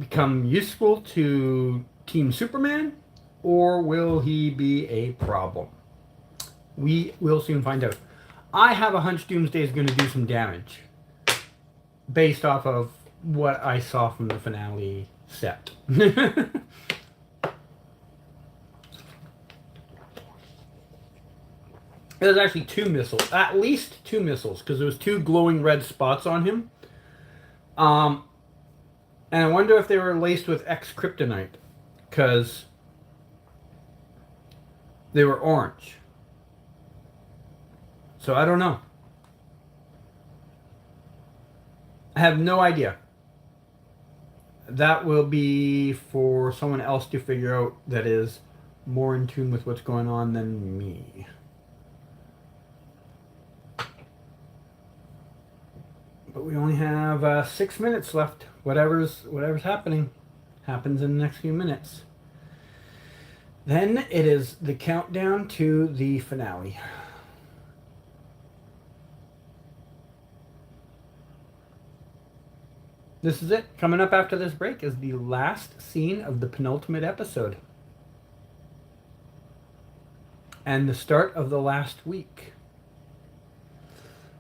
become useful to Team Superman, or will he be a problem? We will soon find out. I have a hunch Doomsday is going to do some damage based off of what I saw from the finale set. There's actually 2 missiles, at least 2 missiles, because there was 2 glowing red spots on him. And I wonder if they were laced with X kryptonite, because they were orange. So I don't know. I have no idea. That will be for someone else to figure out that is more in tune with what's going on than me. But we only have 6 minutes left. Whatever's happening happens in the next few minutes. Then it is the countdown to the finale. This is it. Coming up after this break is the last scene of the penultimate episode. And the start of the last week.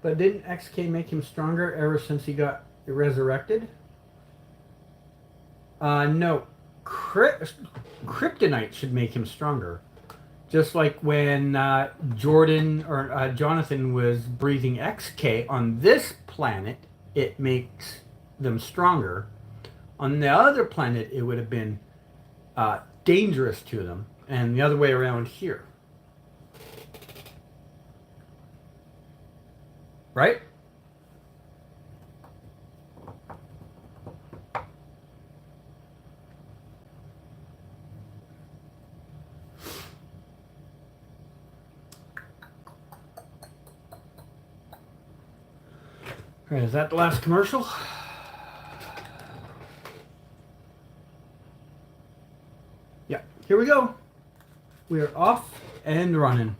But didn't XK make him stronger ever since he got resurrected? No. Kryptonite should make him stronger. Just like when Jonathan was breathing XK on this planet, it makes them stronger. On the other planet, it would have been dangerous to them. And the other way around here. Right? All right, is that the last commercial? Yeah, here we go. We are off and running.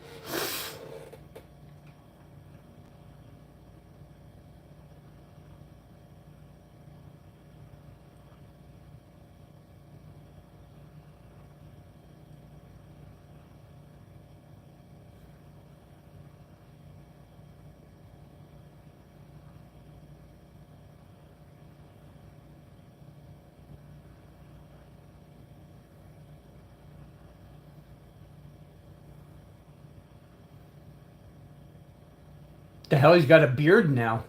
The hell, he's got a beard now.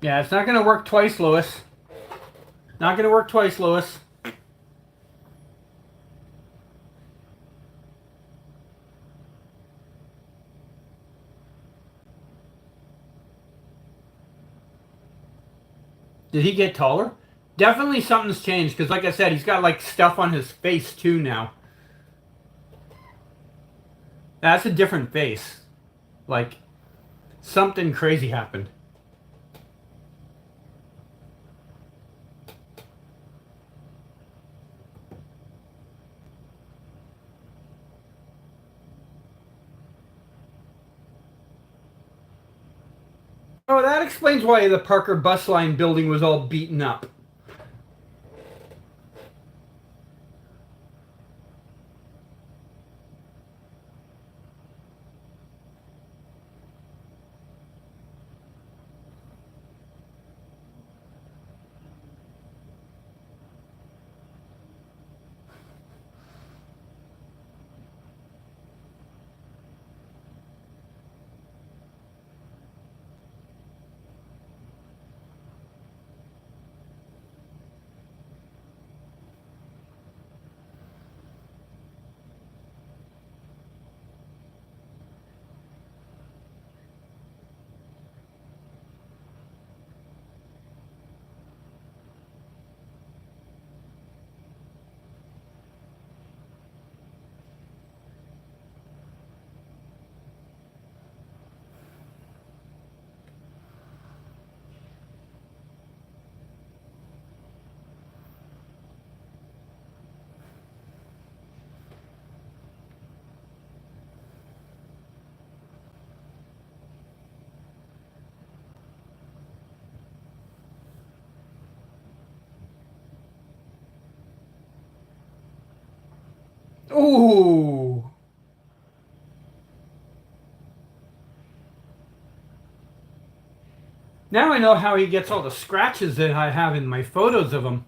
Yeah, it's not going to work twice, Lois. Not going to work twice, Lois. Did he get taller? Definitely something's changed, because like I said, he's got like stuff on his face too now. That's a different face. Like, something crazy happened. Oh, that explains why the Parker bus line building was all beaten up. Ooh. Now I know how he gets all the scratches that I have in my photos of him.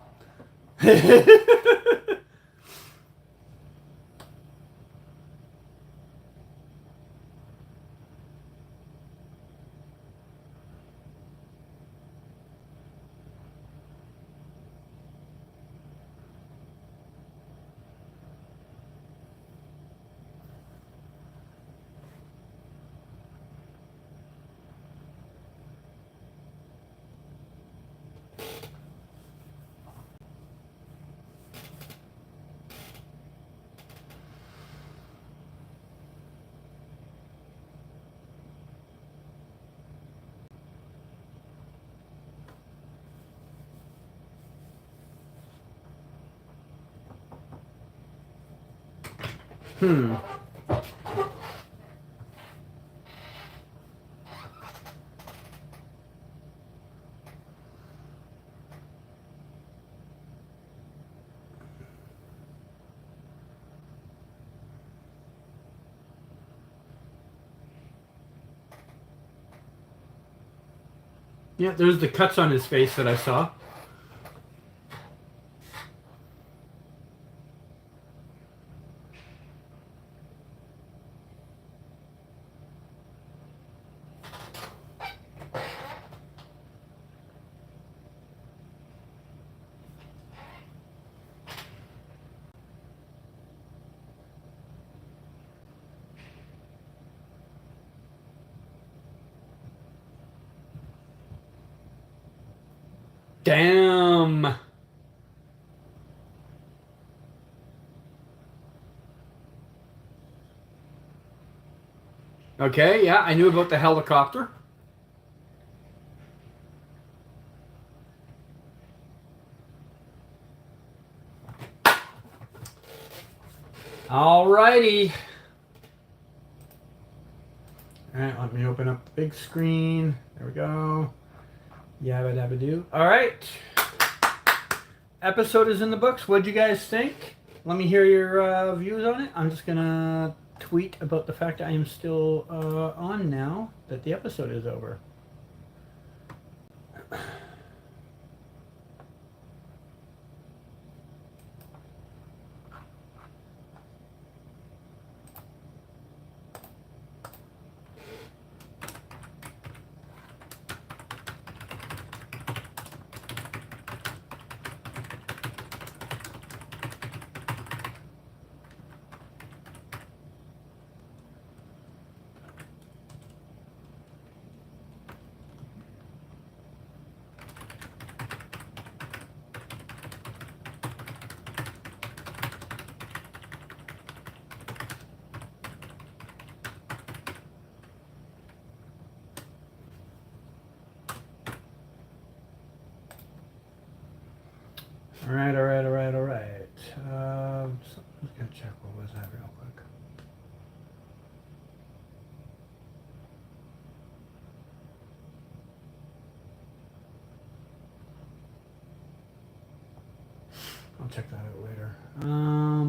Hmm. Yeah, there's the cuts on his face that I saw. Damn. Okay, yeah, I knew about the helicopter. Alrighty. Alright, let me open up the big screen. There we go. Yabba dabba do. Alright. Episode is in the books. What'd you guys think? Let me hear your views on it. I'm just gonna tweet about the fact I am still on now that the episode is over. Alright. So I'm just gonna check what was that real quick. I'll check that out later.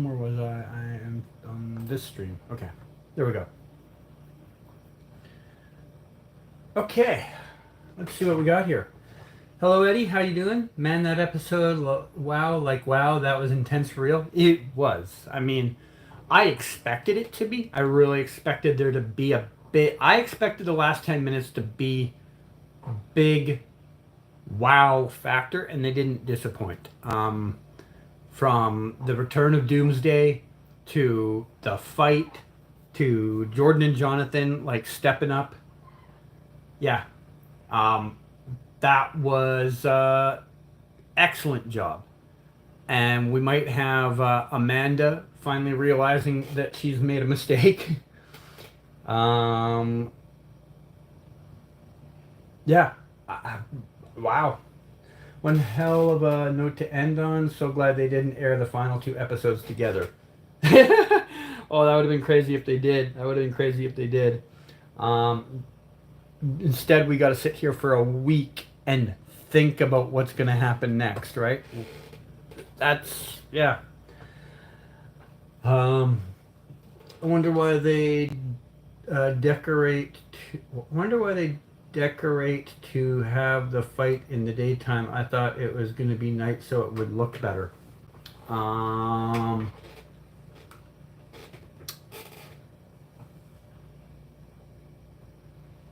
Where was I? I am on this stream. Okay, there we go. Okay, let's see what we got here. Hello, Eddie. How you doing? Man, that episode, wow, that was intense for real. It was. I mean, I expected it to be. I really expected there to be a bit. I expected the last 10 minutes to be big wow factor, and they didn't disappoint. From the return of Doomsday to the fight to Jordan and Jonathan like stepping up. Yeah. That was excellent job. And we might have Amanda finally realizing that she's made a mistake. Yeah. Wow. One hell of a note to end on. So glad they didn't air the final two episodes together. Oh, that would have been crazy if they did. Instead, we got to sit here for a week and think about what's going to happen next, right? That's, yeah. Um, I wonder why they decorate. Wonder why they decorate to have the fight in the daytime. I thought it was going to be night so it would look better. Um,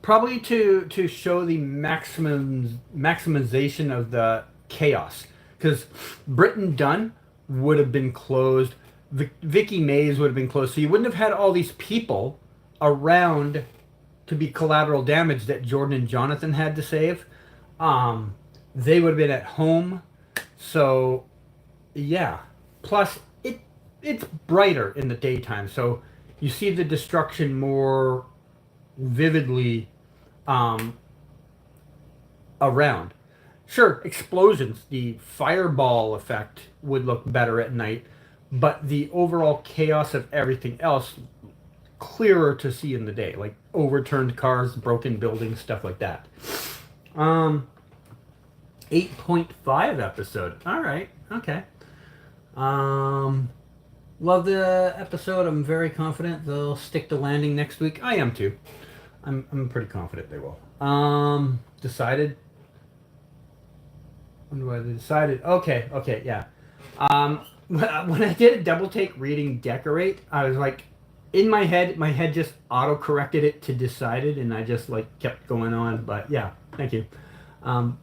Probably to show the maximization of the chaos, because Britain Dunn would have been closed, Vicky Mays would have been closed, so you wouldn't have had all these people around to be collateral damage that Jordan and Jonathan had to save. Um, they would have been at home, so yeah. Plus, it's brighter in the daytime, so you see the destruction more vividly um, around. Sure, explosions, the fireball effect would look better at night, but the overall chaos of everything else clearer to see in the day, like overturned cars, broken buildings, stuff like that. Um, 8.5 episode. All right, okay. Um, Love the episode. I'm very confident they'll stick the landing next week. I am too. I'm pretty confident they will. Decided. When do I decided? Okay, yeah. When I did a double take reading decorate, I was like, in my head just auto corrected it to decided, and I just like kept going on. But yeah, thank you. Um,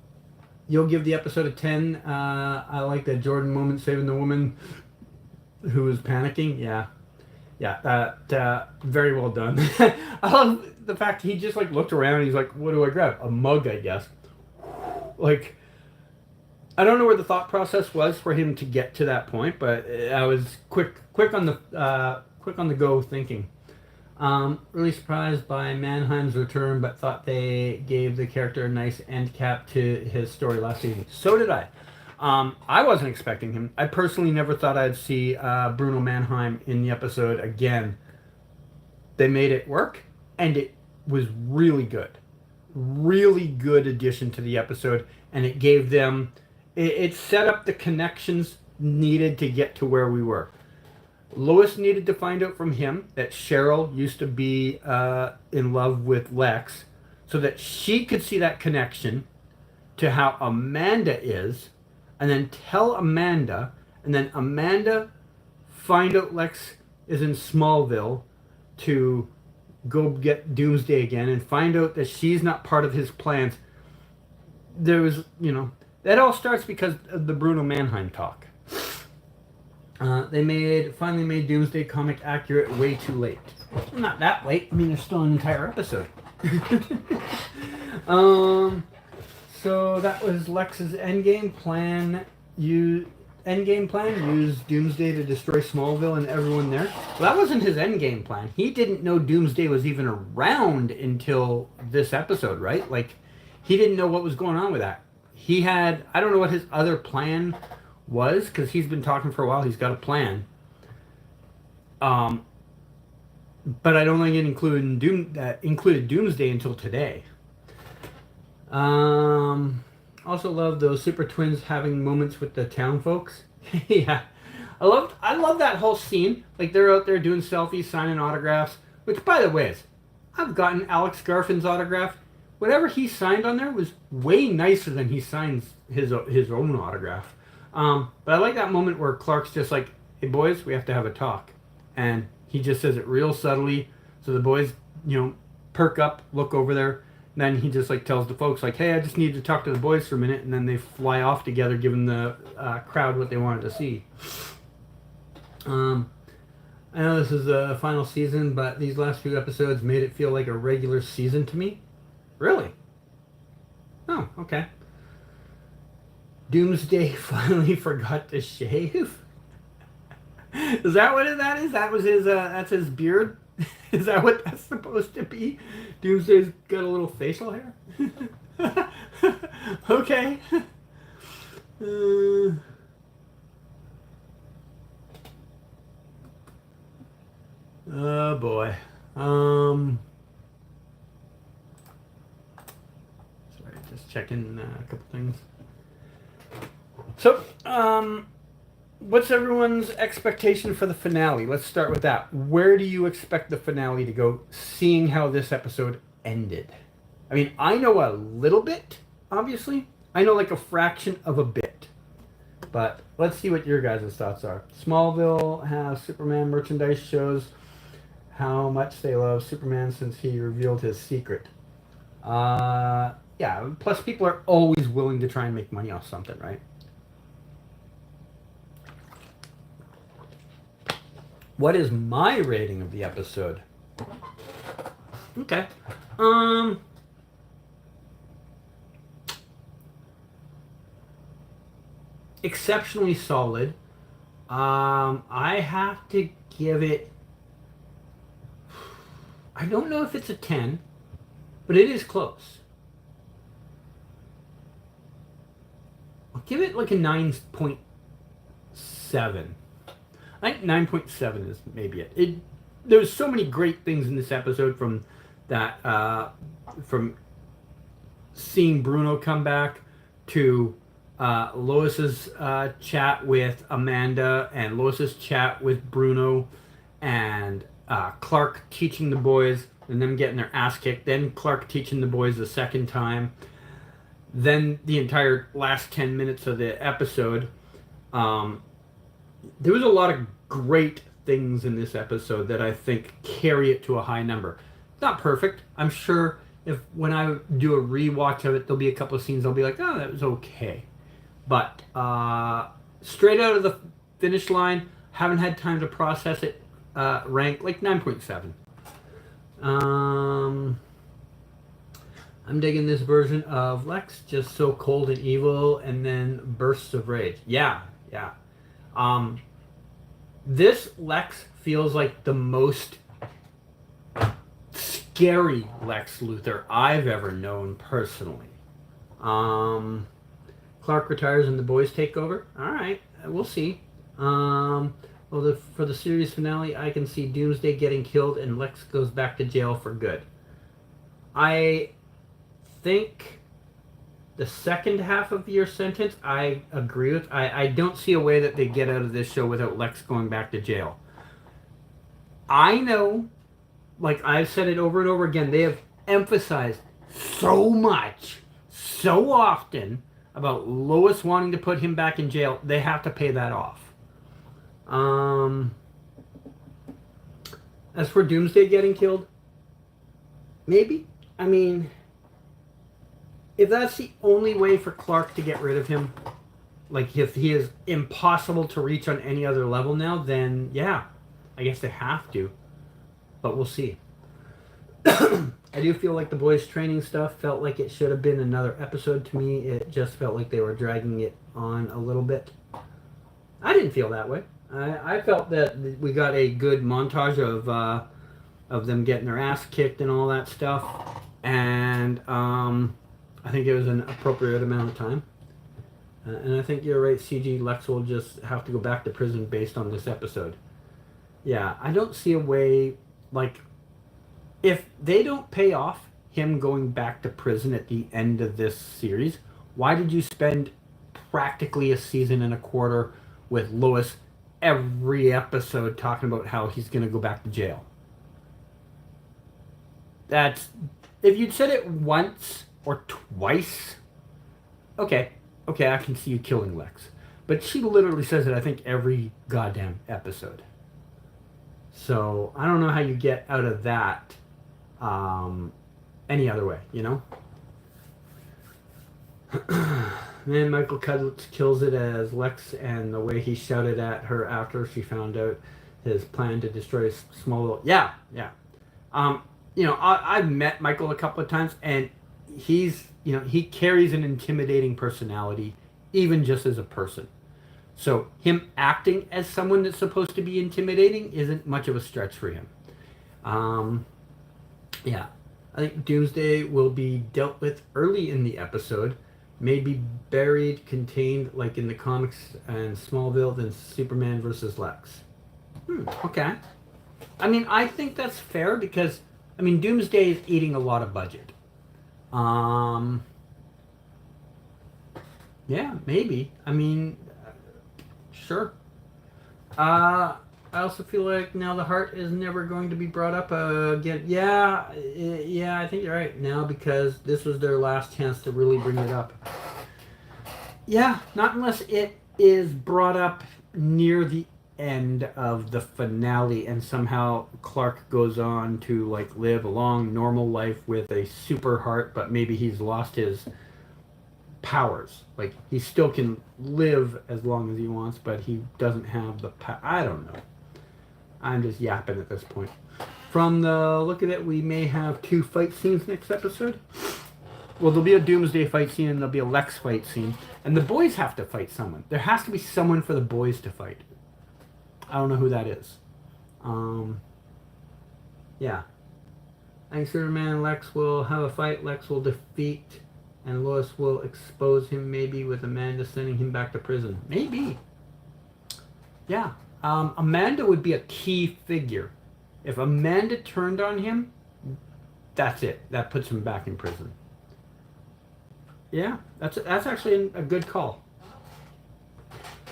you'll give the episode a 10. I like that Jordan moment saving the woman who was panicking. Yeah, that very well done. I love the fact he just like looked around and he's like, what do I grab? A mug, I guess. Like, I don't know where the thought process was for him to get to that point, but I was quick on the go thinking. Really surprised by Mannheim's return, but thought they gave the character a nice end cap to his story last season. So did I. I wasn't expecting him. I personally never thought I'd see Bruno Mannheim in the episode again. They made it work, and it was really good. Really good addition to the episode, and it gave them... It set up the connections needed to get to where we were. Lois needed to find out from him that Cheryl used to be in love with Lex, so that she could see that connection to how Amanda is, and then tell Amanda, and then Amanda find out Lex is in Smallville to go get Doomsday again, and find out that she's not part of his plans. There was, that all starts because of the Bruno Mannheim talk. They finally made Doomsday comic accurate way too late. Not that late. I mean, there's still an entire episode. So that was Lex's endgame plan. Use Doomsday to destroy Smallville and everyone there. Well, that wasn't his endgame plan. He didn't know Doomsday was even around until this episode, right? Like, he didn't know what was going on with that. He had... I don't know what his other plan was, because he's been talking for a while. He's got a plan. But I don't think it included Doomsday until today. Also love those super twins having moments with the town folks. Yeah. I love that whole scene. Like, they're out there doing selfies, signing autographs. Which, by the way, I've gotten Alex Garfin's autograph. Whatever he signed on there was way nicer than he signs his own autograph. But I like that moment where Clark's just like, hey boys, we have to have a talk. And he just says it real subtly. So the boys, perk up, look over there. And then he just like tells the folks like, hey, I just need to talk to the boys for a minute. And then they fly off together, giving the crowd what they wanted to see. I know this is the final season, but these last few episodes made it feel like a regular season to me. Really? Oh, okay. Doomsday finally forgot to shave. Is that what that is? That was his. That's his beard. Is that what that's supposed to be? Doomsday's got a little facial hair. Okay. Oh boy. Sorry, just checking a couple things. So, what's everyone's expectation for the finale? Let's start with that. Where do you expect the finale to go, seeing how this episode ended? I mean, I know a little bit, obviously. I know like a fraction of a bit. But let's see what your guys' thoughts are. Smallville has Superman merchandise, shows how much they love Superman since he revealed his secret. Yeah, plus people are always willing to try and make money off something, right? What is my rating of the episode? Okay. Um Exceptionally solid. I have to give it, I don't know if it's a 10, but it is close. I'll give it like a 9.7. I think 9.7 is maybe it. There's so many great things in this episode, from that from seeing Bruno come back to Lois's chat with Amanda, and Lois's chat with Bruno, and Clark teaching the boys and them getting their ass kicked, then Clark teaching the boys the second time, then the entire last 10 minutes of the episode. There was a lot of great things in this episode that I think carry it to a high number. Not perfect. I'm sure if when I do a rewatch of it, there'll be a couple of scenes I'll be like, oh, that was okay. But straight out of the finish line, haven't had time to process it, rank like 9.7. I'm digging this version of Lex, just so cold and evil, and then bursts of rage. Yeah, yeah. This Lex feels like the most scary Lex Luthor I've ever known personally. Clark retires and the boys take over. All right, we'll see. Well, for the series finale, I can see Doomsday getting killed and Lex goes back to jail for good. I think the second half of your sentence, I agree with. I don't see a way that they get out of this show without Lex going back to jail. I know, like I've said it over and over again, they have emphasized so much, so often about Lois wanting to put him back in jail. They have to pay that off. As for Doomsday getting killed, maybe. I mean, if that's the only way for Clark to get rid of him, like if he is impossible to reach on any other level now, then yeah, I guess they have to. But we'll see. I do feel like the boys' training stuff felt like it should have been another episode to me. It just felt like they were dragging it on a little bit. I didn't feel that way. I felt that we got a good montage of them getting their ass kicked and all that stuff, and I think it was an appropriate amount of time. And I think you're right, CG. Lex will just have to go back to prison based on this episode. Yeah, I don't see a way, like, if they don't pay off him going back to prison at the end of this series, why did you spend practically a season and a quarter with Lois every episode talking about how he's going to go back to jail? That's, if you'd said it once or twice, okay, I can see you killing Lex. But she literally says it, I think, every goddamn episode. So I don't know how you get out of that any other way, you know? Man, Michael Cudlitz kills it as Lex, and the way he shouted at her after she found out his plan to destroy Smallville. Yeah. You know, I've met Michael a couple of times, and he's, you know, he carries an intimidating personality, even just as a person. So him acting as someone that's supposed to be intimidating isn't much of a stretch for him. Yeah, I think Doomsday will be dealt with early in the episode, maybe buried, contained, like in the comics and Smallville, than Superman versus Lex. Okay. I mean, I think that's fair because, I mean, Doomsday is eating a lot of budget. Yeah, maybe. I mean, sure. I also feel like now the heart is never going to be brought up again. Yeah, yeah, I think you're right now because this was their last chance to really bring it up. Yeah, not unless it is brought up near the end of the finale and somehow Clark goes on to like live a long normal life with a super heart, but maybe he's lost his powers. Like he still can live as long as he wants, but he doesn't have the I don't know. I'm just yapping at this point. From the look of it, we may have 2 fight scenes next episode. Well, there'll be a Doomsday fight scene and there'll be a Lex fight scene. And the boys have to fight someone. There has to be someone for the boys to fight. I don't know who that is. Yeah. I think Superman and Lex will have a fight. Lex will defeat, and Lois will expose him maybe with Amanda sending him back to prison. Maybe. Yeah. Amanda would be a key figure. If Amanda turned on him, that's it. That puts him back in prison. Yeah, that's actually a good call.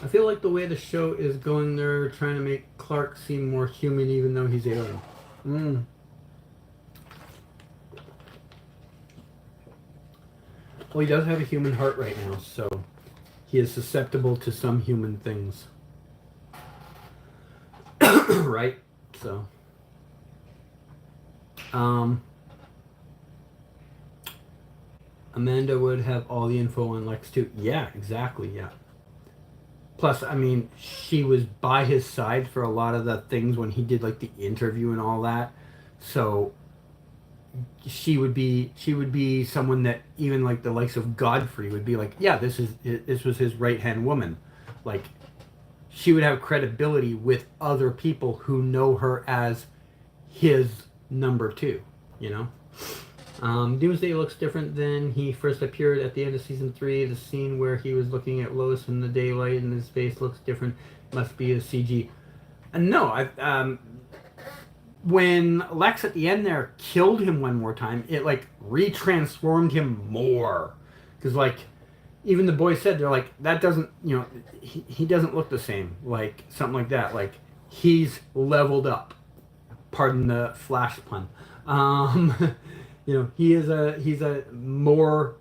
I feel like the way the show is going, they're trying to make Clark seem more human even though he's alien. Well, he does have a human heart right now, so he is susceptible to some human things. Right? So. Amanda would have all the info on Lex too. Yeah, exactly, yeah. Plus, I mean, she was by his side for a lot of the things when he did like the interview and all that. So she would be someone that even like the likes of Godfrey would be like, yeah, this was his right-hand woman. Like she would have credibility with other people who know her as his number 2, you know? Doomsday looks different than he first appeared at the end of season 3. The scene where he was looking at Lois in the daylight and his face looks different. Must be a CG. No, when Lex at the end there killed him one more time, it like retransformed him more. Because like, even the boys said, they're like, that doesn't, you know, he doesn't look the same. Like, something like that. Like, he's leveled up. Pardon the flash pun. You know, he's a more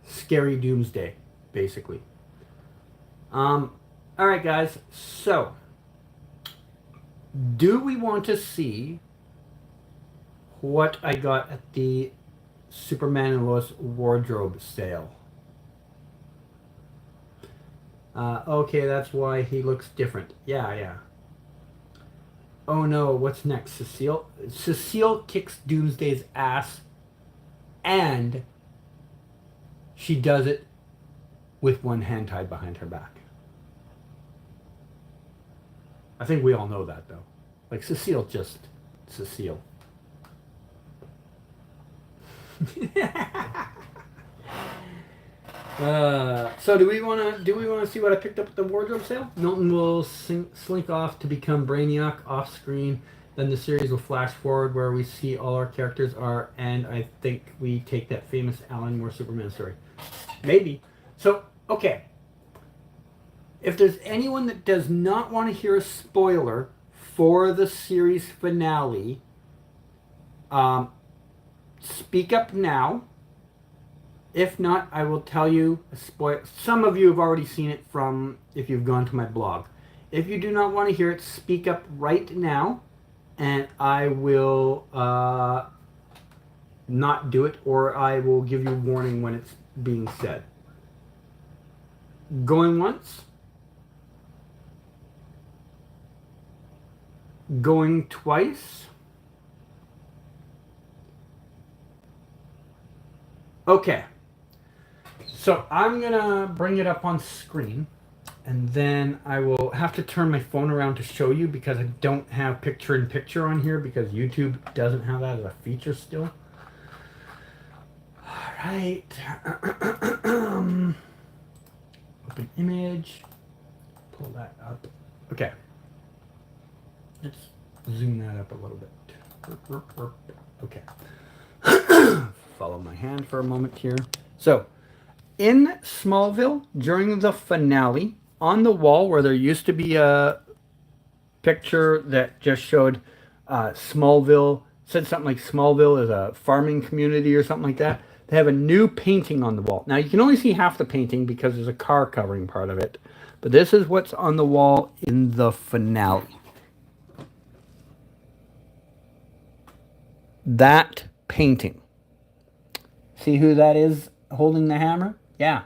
scary Doomsday, basically. All right, guys. So, do we want to see what I got at the Superman and Lois wardrobe sale? Okay, that's why he looks different. Yeah. Oh no, what's next? Cecile kicks Doomsday's ass, and she does it with one hand tied behind her back. I think we all know that, though. Like, Cecile. So do we want to see what I picked up at the wardrobe sale? Milton will slink off to become Brainiac off screen. Then the series will flash forward where we see all our characters are, and I think we take that famous Alan Moore Superman story. Maybe. So, okay. If there's anyone that does not want to hear a spoiler for the series finale, speak up now. If not, I will tell you a spoiler. Some of you have already seen it from if you've gone to my blog. If you do not want to hear it, speak up right now, and I will not do it, or I will give you warning when it's being said. Going once. Going twice. Okay. So I'm going to bring it up on screen, and then I will have to turn my phone around to show you because I don't have picture-in-picture on here because YouTube doesn't have that as a feature still. All right. Open image. Pull that up. Okay. Let's zoom that up a little bit. Okay. Follow my hand for a moment here. So, in Smallville, during the finale, on the wall where there used to be a picture that just showed Smallville, said something like Smallville is a farming community or something like that. They have a new painting on the wall. Now you can only see half the painting because there's a car covering part of it. But this is what's on the wall in the finale. That painting. See who that is holding the hammer? Yeah.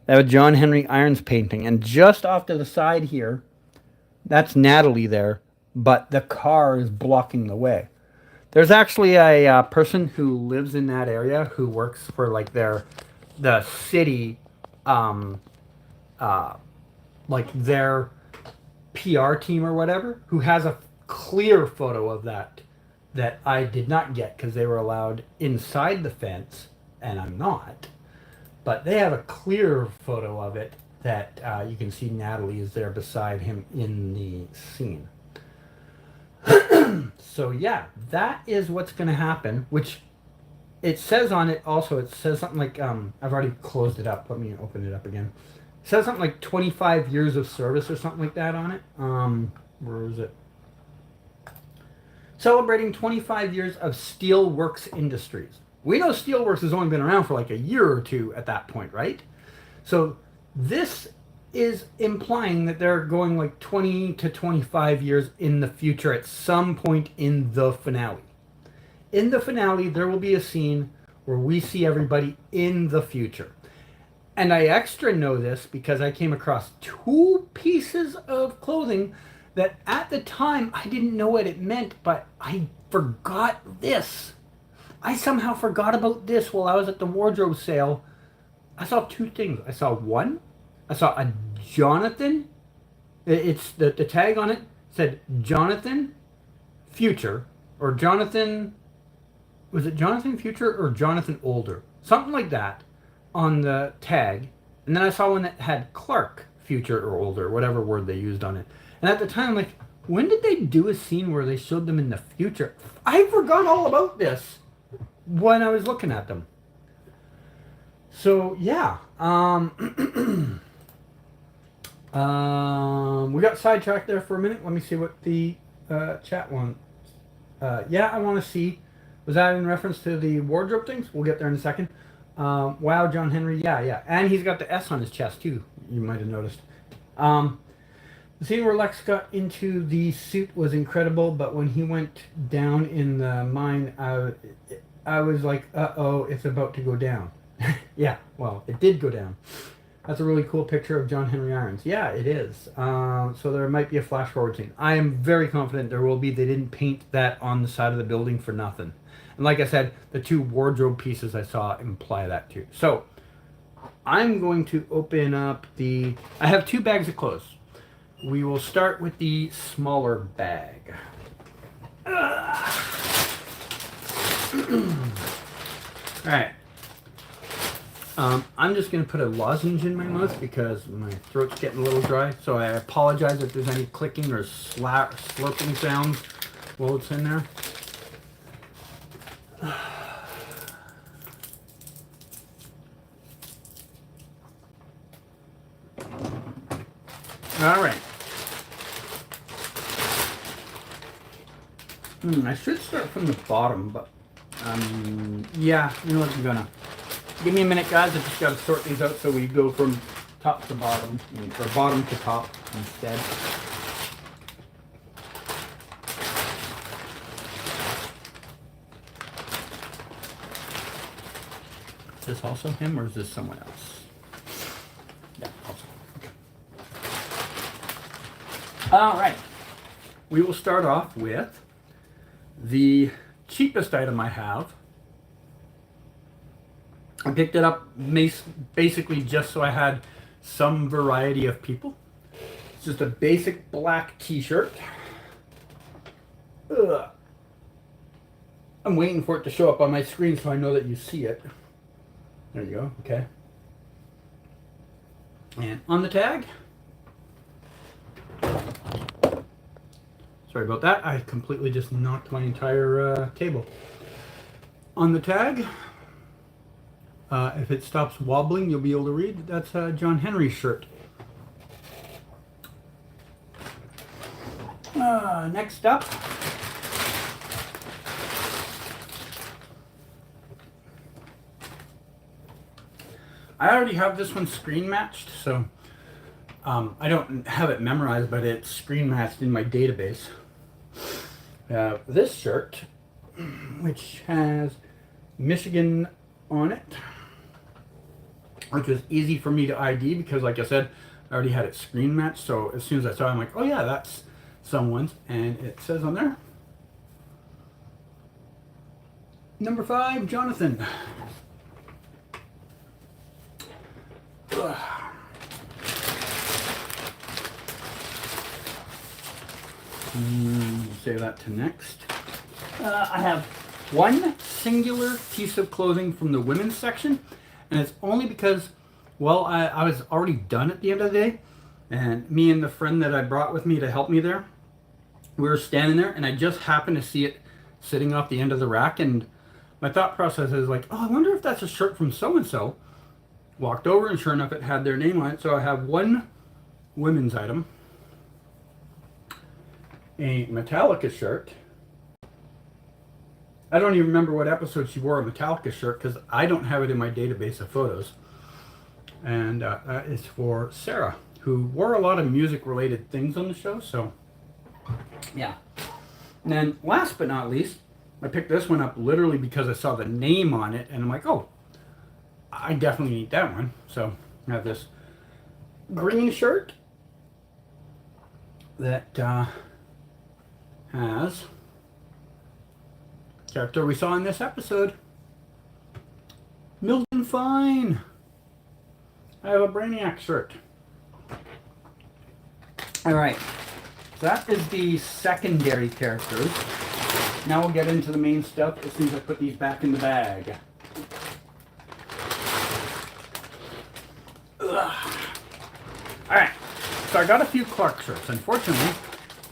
That was John Henry Irons painting. And just off to the side here, that's Natalie there, but the car is blocking the way. There's actually a person who lives in that area who works for like the city, like their PR team or whatever, who has a clear photo of that I did not get because they were allowed inside the fence and I'm not. But they have a clear photo of it that you can see Natalie is there beside him in the scene. So yeah, that is what's going to happen, which it says on it also, it says something like, I've already closed it up. Let me open it up again. It says something like 25 years of service or something like that on it. Where is it? Celebrating 25 years of Steelworks Industries. We know Steelworks has only been around for like a year or two at that point, right? So this is implying that they're going like 20 to 25 years in the future at some point in the finale. In the finale, there will be a scene where we see everybody in the future. And I extra know this because I came across 2 pieces of clothing that at the time I didn't know what it meant, but I forgot this. I somehow forgot about this while I was at the wardrobe sale. I saw 2 things. I saw one. I saw a Jonathan. It's the tag on it said Jonathan Future or Jonathan. Was it Jonathan Future or Jonathan Older? Something like that on the tag. And then I saw one that had Clark Future or Older, whatever word they used on it. And at the time, I'm like, when did they do a scene where they showed them in the future? I forgot all about this when I was looking at them. So yeah, we got sidetracked there for a minute. Let me see what the chat wants. Yeah, I want to see. Was that in reference to the wardrobe things? We'll get there in a second. Wow, John Henry. Yeah. And he's got the S on his chest, too. You might have noticed. The scene where Lex got into the suit was incredible, but when he went down in the mine, I was like, uh-oh, it's about to go down. Yeah, well, it did go down. That's a really cool picture of John Henry Irons. Yeah, it is. So there might be a flash forward scene. I am very confident there will be. They didn't paint that on the side of the building for nothing. And like I said, the 2 wardrobe pieces I saw imply that too. So I'm going to open up I have 2 bags of clothes. We will start with the smaller bag. All right. I'm just going to put a lozenge in my mouth because my throat's getting a little dry. So I apologize if there's any clicking or slurping sounds while it's in there. All right. I should start from the bottom, but yeah, you know what, I'm gonna. Give me a minute, guys. I just gotta sort these out so we go from top to bottom, or bottom to top instead. Is this also him, or is this someone else? Yeah, also. Okay. All right. We will start off with the cheapest item I have. I picked it up basically just so I had some variety of people. It's just a basic black t-shirt. I'm waiting for it to show up on my screen so I know that you see it. There you go, okay. And on the tag, sorry about that, I completely just knocked my entire table. On the tag, if it stops wobbling, you'll be able to read. That's John Henry's shirt. Next up, I already have this one screen matched, so I don't have it memorized, but it's screen matched in my database. This shirt, which has Michigan on it, which was easy for me to ID because, like I said, I already had it screen matched. So as soon as I saw it, I'm like, oh yeah, that's someone's. And it says on there, number 5, Jonathan. Save that to next. I have one singular piece of clothing from the women's section, and it's only because, well, I was already done at the end of the day, and me and the friend that I brought with me to help me there, we were standing there, and I just happened to see it sitting off the end of the rack, and my thought process is like, oh, I wonder if that's a shirt from so-and-so. Walked over, and sure enough, it had their name on it. So I have one women's item, a Metallica shirt. I don't even remember what episode she wore a Metallica shirt because I don't have it in my database of photos. And that is for Sarah, who wore a lot of music-related things on the show. So, yeah. And then, last but not least, I picked this one up literally because I saw the name on it, and I'm like, oh, I definitely need that one. So I have this green shirt that has character we saw in this episode, Milton Fine. I have a Brainiac shirt. Alright, so that is the secondary characters. Now we'll get into the main stuff as soon as I put these back in the bag. Alright, so I got a few Clark shirts. Unfortunately,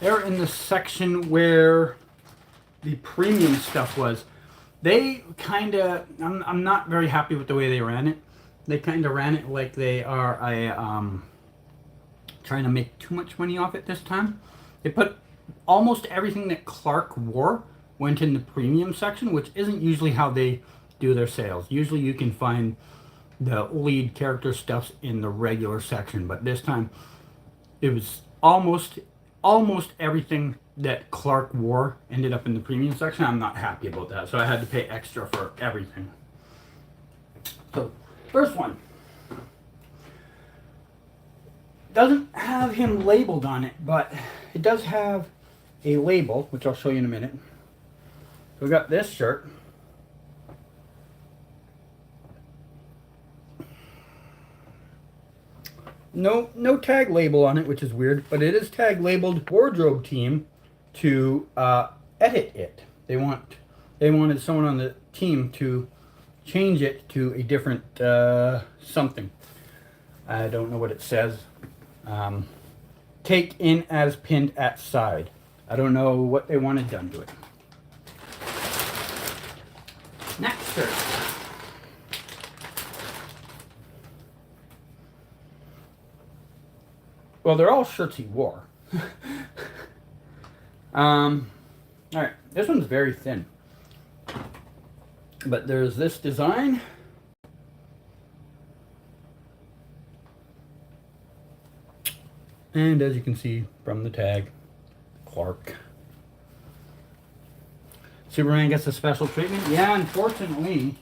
they're in the section where the premium stuff was. They kind of, I'm not very happy with the way they ran it. They kind of ran it like they are trying to make too much money off it this time. They put almost everything that Clark wore went in the premium section, which isn't usually how they do their sales. Usually you can find the lead character stuffs in the regular section, but this time it was almost everything that Clark wore ended up in the premium section. I'm not happy about that, so I had to pay extra for everything. So first one doesn't have him labeled on it, but it does have a label, which I'll show you in a minute. So we got this shirt. No tag label on it, which is weird, but it is tag labeled wardrobe team to edit it. They wanted someone on the team to change it to a different something. I don't know what it says. Take in as pinned at side. I don't know what they wanted done to it. Next shirt. Well, they're all shirts he wore. Alright, this one's very thin. But there's this design. And as you can see from the tag, Clark. Superman gets a special treatment. Yeah, unfortunately,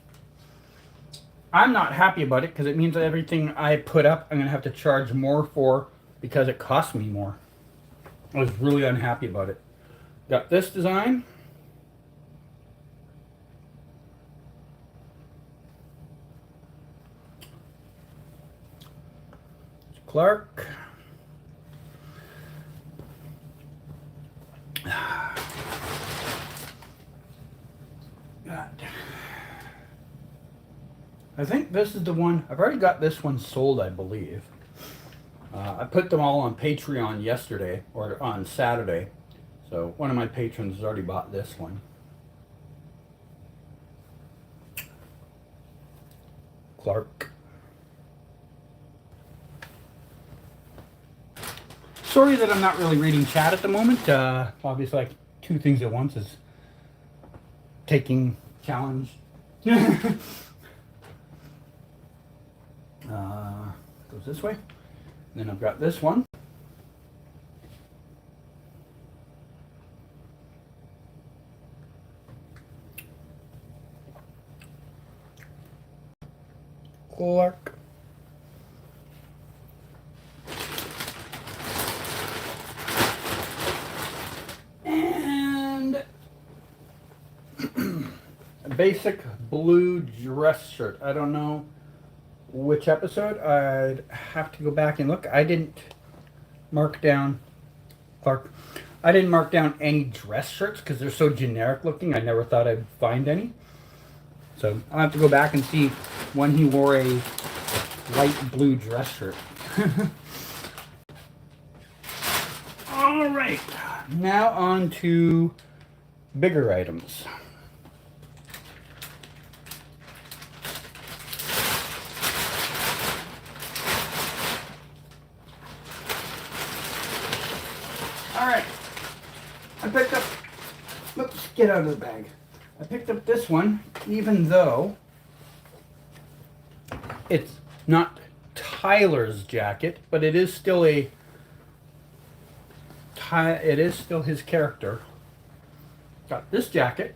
I'm not happy about it because it means that everything I put up, I'm going to have to charge more for because it costs me more. I was really unhappy about it. Got this design. Clark. I think this is the one. I've already got this one sold, I believe. I put them all on Patreon yesterday, or on Saturday. So one of my patrons has already bought this one. Clark. Sorry that I'm not really reading chat at the moment. Obviously, like two things at once is taking challenge. Goes this way. And then I've got this one. Clark. And a basic blue dress shirt. I don't know which episode. I'd have to go back and look. I didn't mark down, Clark, I didn't mark down any dress shirts because they're so generic looking. I never thought I'd find any. So I'll have to go back and see when he wore a light blue dress shirt. All right, now on to bigger items. All right, I picked up, let's get out of the bag. I picked up this one, even though it's not Tyler's jacket, but it is still his character. Got this jacket,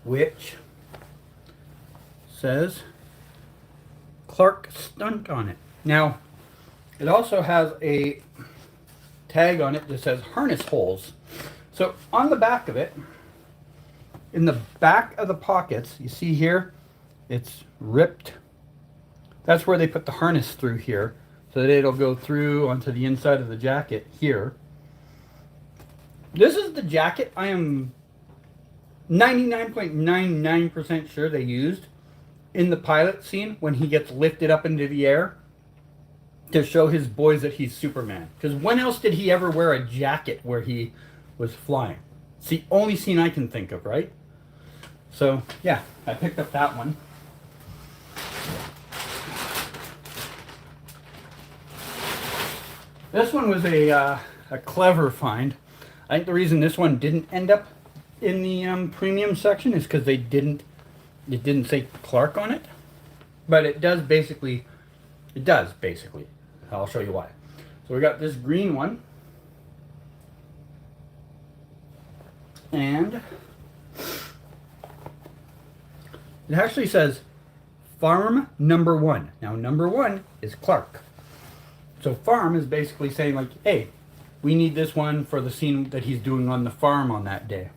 which says Clark Stunt on it. Now, it also has a tag on it that says harness holes. So on the back of it, in the back of the pockets, you see here, it's ripped. That's where they put the harness through here, so that it'll go through onto the inside of the jacket here. This is the jacket I am 99.99% sure they used in the pilot scene when he gets lifted up into the air to show his boys that he's Superman. Because when else did he ever wear a jacket where he was flying? It's the only scene I can think of, right? So, yeah, I picked up that one. This one was a clever find. I think the reason this one didn't end up in the premium section is because it didn't say Clark on it. But it does basically. I'll show you why. So we got this green one. And it actually says Farm Number 1. Now, number 1 is Clark. So farm is basically saying like, hey, we need this one for the scene that he's doing on the farm on that day.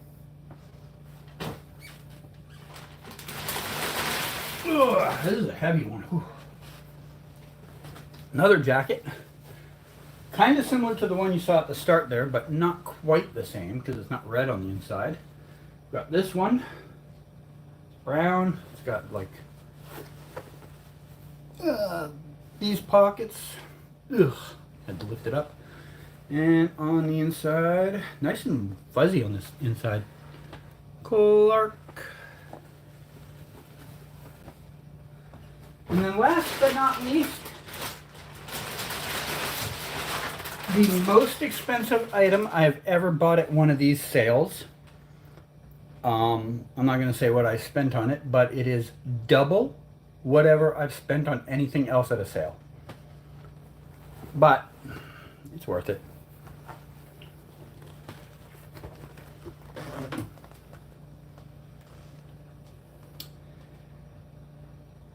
Ugh, this is a heavy one. Whew. Another jacket. Kind of similar to the one you saw at the start there, but not quite the same because it's not red on the inside. Got this one. It's brown. It's got like these pockets. Ugh, had to lift it up. And on the inside, nice and fuzzy on this inside. Clark. And then last but not least, the most expensive item I've ever bought at one of these sales. I'm not going to say what I spent on it, but it is double whatever I've spent on anything else at a sale. But it's worth it.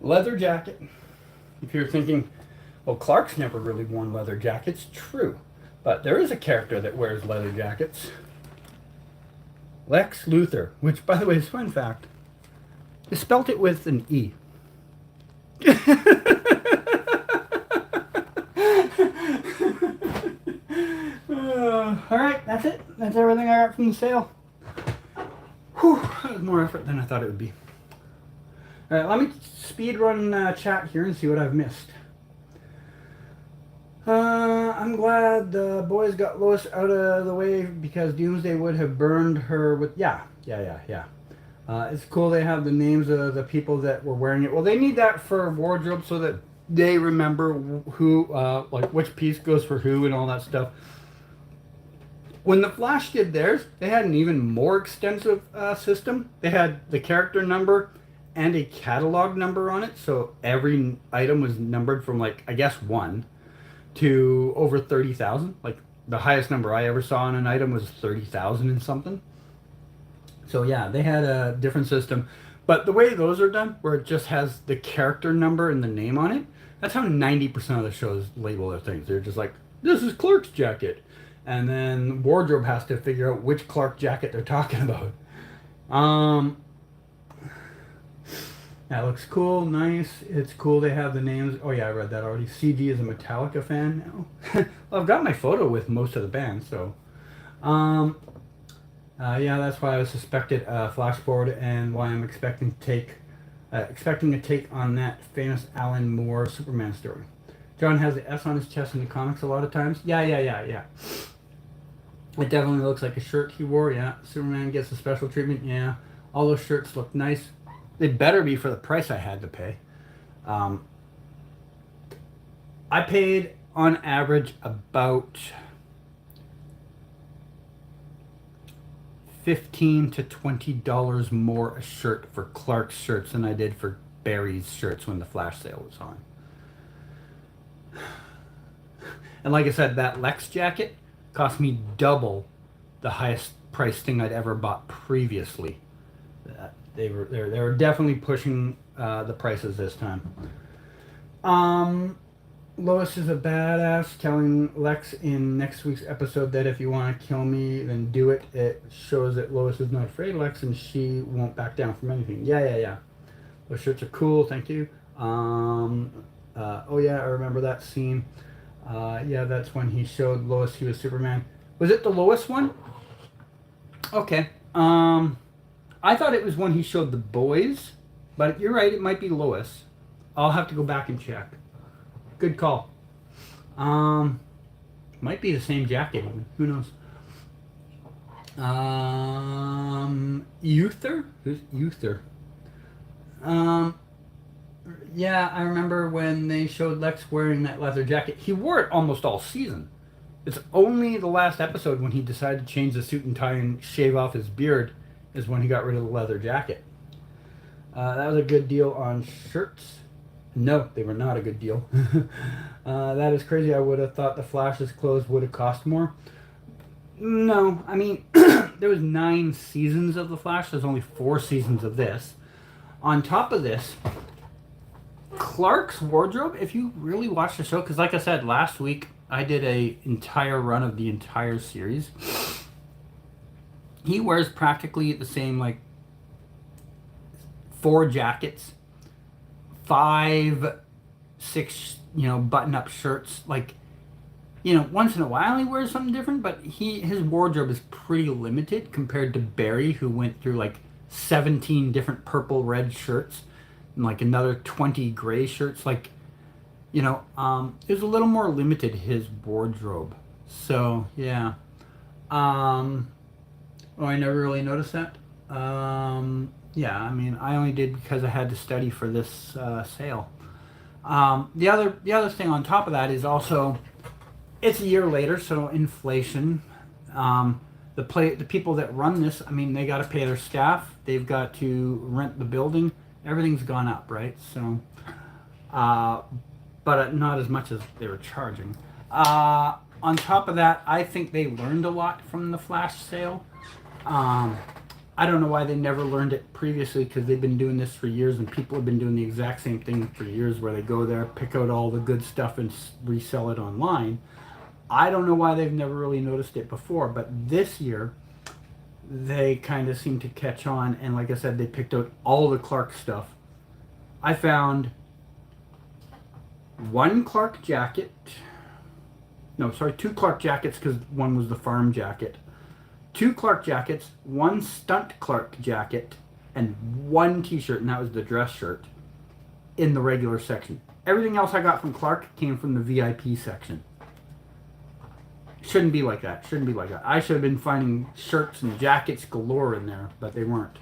Leather jacket. If you're thinking, well, Clark's never really worn leather jackets. True. But there is a character that wears leather jackets. Lex Luthor, which, by the way, is a fun fact. They spelt it with an E. Alright, that's it. That's everything I got from the sale. Whew, that was more effort than I thought it would be. Alright, let me speed run chat here and see what I've missed. I'm glad the boys got Lois out of the way because Doomsday would have burned her with... Yeah. It's cool they have the names of the people that were wearing it. Well, they need that for wardrobe so that they remember who, like which piece goes for who and all that stuff. When the Flash did theirs, they had an even more extensive system. They had the character number and a catalog number on it, so every item was numbered from like I guess 1 to over 30,000. Like the highest number I ever saw on an item was 30,000 and something. So yeah, they had a different system. But the way those are done, where it just has the character number and the name on it, that's how 90% of the shows label their things. They're just like, this is Clark's jacket. And then wardrobe has to figure out which Clark jacket they're talking about. That looks cool, nice. It's cool they have the names. Oh yeah, I read that already. CG is a Metallica fan now. Well, I've got my photo with most of the band, so. Yeah, that's why I suspected Flash forward and why I'm expecting a take on that famous Alan Moore Superman story. John has the S on his chest in the comics a lot of times. Yeah. It definitely looks like a shirt he wore, yeah. Superman gets a special treatment, yeah. All those shirts look nice. They better be for the price I had to pay. I paid, on average, about $15 to $20 more a shirt for Clark's shirts than I did for Barry's shirts when the Flash sale was on. And like I said, that Lex jacket cost me double the highest price thing I'd ever bought previously. They were definitely pushing the prices this time. Lois is a badass, telling Lex in next week's episode that if you want to kill me, then do it. It shows that Lois is not afraid of Lex and she won't back down from anything. Yeah. Those shirts are cool, thank you. Oh yeah, I remember that scene. Yeah, that's when he showed Lois he was Superman. Was it the Lois one? Okay. I thought it was when he showed the boys, but you're right, it might be Lois. I'll have to go back and check. Good call. Might be the same jacket even. Who knows? Uther? Who's Uther? Yeah, I remember when they showed Lex wearing that leather jacket. He wore it almost all season. It's only the last episode when he decided to change the suit and tie and shave off his beard is when he got rid of the leather jacket. That was a good deal on shirts. No, they were not a good deal. That is crazy. I would have thought the Flash's clothes would have cost more. No, I mean, there was 9 seasons of the Flash. There's only 4 seasons of this. On top of this, Clark's wardrobe, if you really watch the show, because like I said, last week I did a entire run of the entire series. He wears practically the same, like, 4 jackets, 5, 6, button-up shirts. Like, once in a while he wears something different, but his wardrobe is pretty limited compared to Barry, who went through, like, 17 different purple-red shirts and, like, another 20 gray shirts. Like, it was a little more limited, his wardrobe. So, yeah. Oh, I never really noticed that. Yeah, I mean, I only did because I had to study for this sale. The other thing on top of that is also, it's a year later, so inflation. The people that run this, I mean, they got to pay their staff. They've got to rent the building. Everything's gone up, right? So, but not as much as they were charging. On top of that, I think they learned a lot from the Flash sale. I don't know why they never learned it previously, because they've been doing this for years and people have been doing the exact same thing for years, where they go there, pick out all the good stuff and resell it online. I don't know why they've never really noticed it before, but this year they kind of seem to catch on, and like I said, they picked out all the Clark stuff. I found 1 Clark jacket. No, sorry, 2 Clark jackets, because one was the farm jacket. 2 Clark jackets, 1 stunt Clark jacket, and 1 t-shirt, and that was the dress shirt, in the regular section. Everything else I got from Clark came from the VIP section. Shouldn't be like that. I should have been finding shirts and jackets galore in there, but they weren't.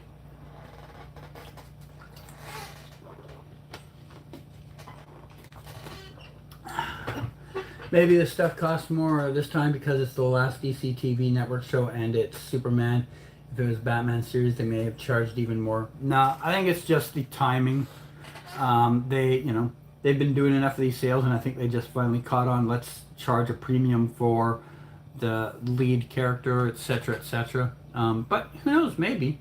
Maybe this stuff costs more this time because it's the last DC TV network show and it's Superman. If it was Batman series, they may have charged even more. No, I think it's just the timing. They've been doing enough of these sales, and I think they just finally caught on. Let's charge a premium for the lead character, etc., etc. But who knows? Maybe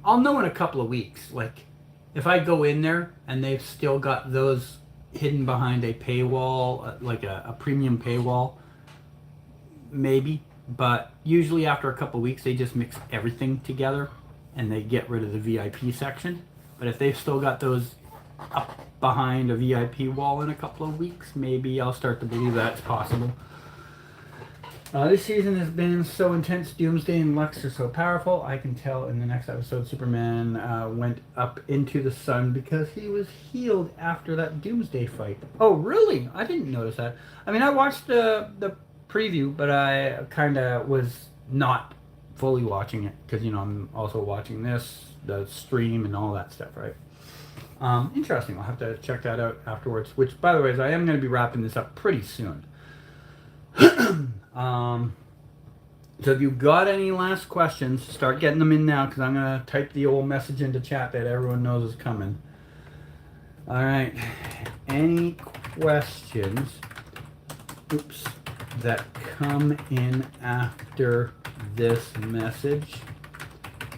I'll know in a couple of weeks. Like if I go in there and they've still got those hidden behind a paywall, like a premium paywall, maybe. But usually after a couple of weeks, they just mix everything together and they get rid of the VIP section. But if they've still got those up behind a VIP wall in a couple of weeks, maybe I'll start to believe that's possible. This season has been so intense. Doomsday and Lex are so powerful. I can tell in the next episode Superman went up into the sun because he was healed after that Doomsday fight. Oh, really? I didn't notice that. I mean, I watched the preview, but I kind of was not fully watching it because, I'm also watching the stream and all that stuff, right? Interesting. I'll have to check that out afterwards, which, by the way, is I am going to be wrapping this up pretty soon. So if you've got any last questions, start getting them in now because I'm going to type the old message into chat that everyone knows is coming. All right. Any questions that come in after this message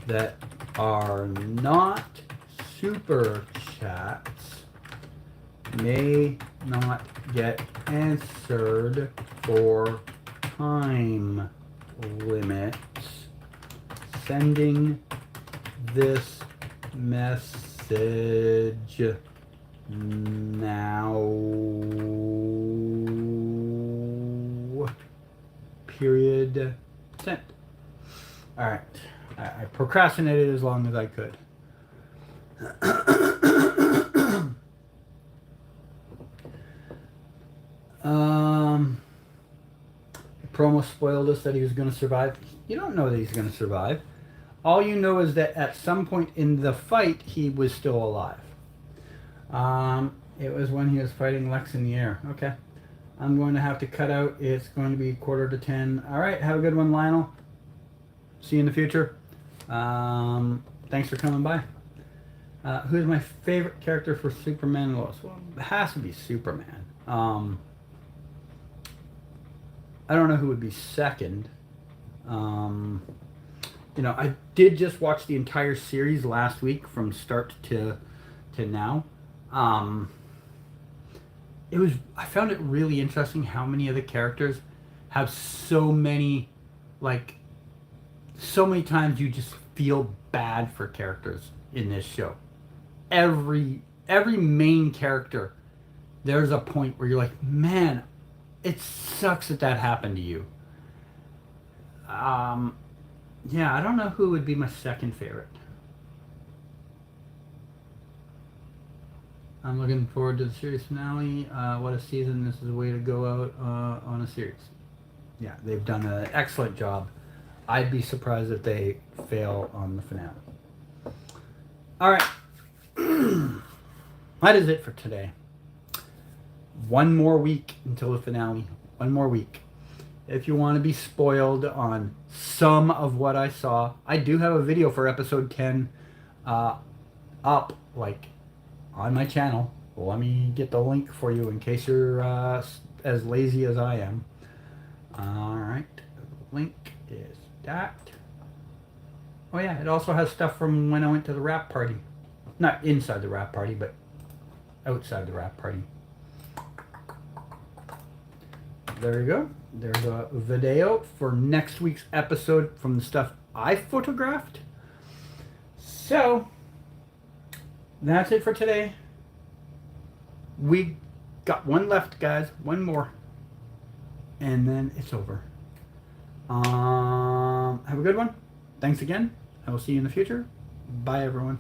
that are not super chats may not get answered for time limits. Sending this message now. Period. Sent. All right. I procrastinated as long as I could. Promo spoiled us that he was going to survive. You don't know that he's going to survive. All you know is that at some point in the fight, he was still alive. It was when he was fighting Lex in the air. Okay. I'm going to have to cut out. It's going to be 9:45. All right. Have a good one, Lionel. See you in the future. Thanks for coming by. Who's my favorite character for Superman and Lois? Well, it has to be Superman. I don't know who would be second. I did just watch the entire series last week from start to now. I found it really interesting how many of the characters have so many times you just feel bad for characters in this show. Every main character, there's a point where you're like, man, it sucks that happened to you. I don't know who would be my second favorite. I'm looking forward to the series finale. What a season. This is a way to go out on a series. Yeah, they've done an excellent job. I'd be surprised if they fail on the finale. All right. That is it for today. One more week until the finale. One more week. If you want to be spoiled on some of what I saw, I do have a video for episode 10 up, on my channel. Let me get the link for you in case you're as lazy as I am. All right. Link is that. Oh, yeah. It also has stuff from when I went to the rap party. Not inside the rap party, but outside the rap party. There you go. There's a video for next week's episode from the stuff I photographed. So, that's it for today. We got one left, guys. One more. And then it's over. Have a good one. Thanks again. I will see you in the future. Bye, everyone.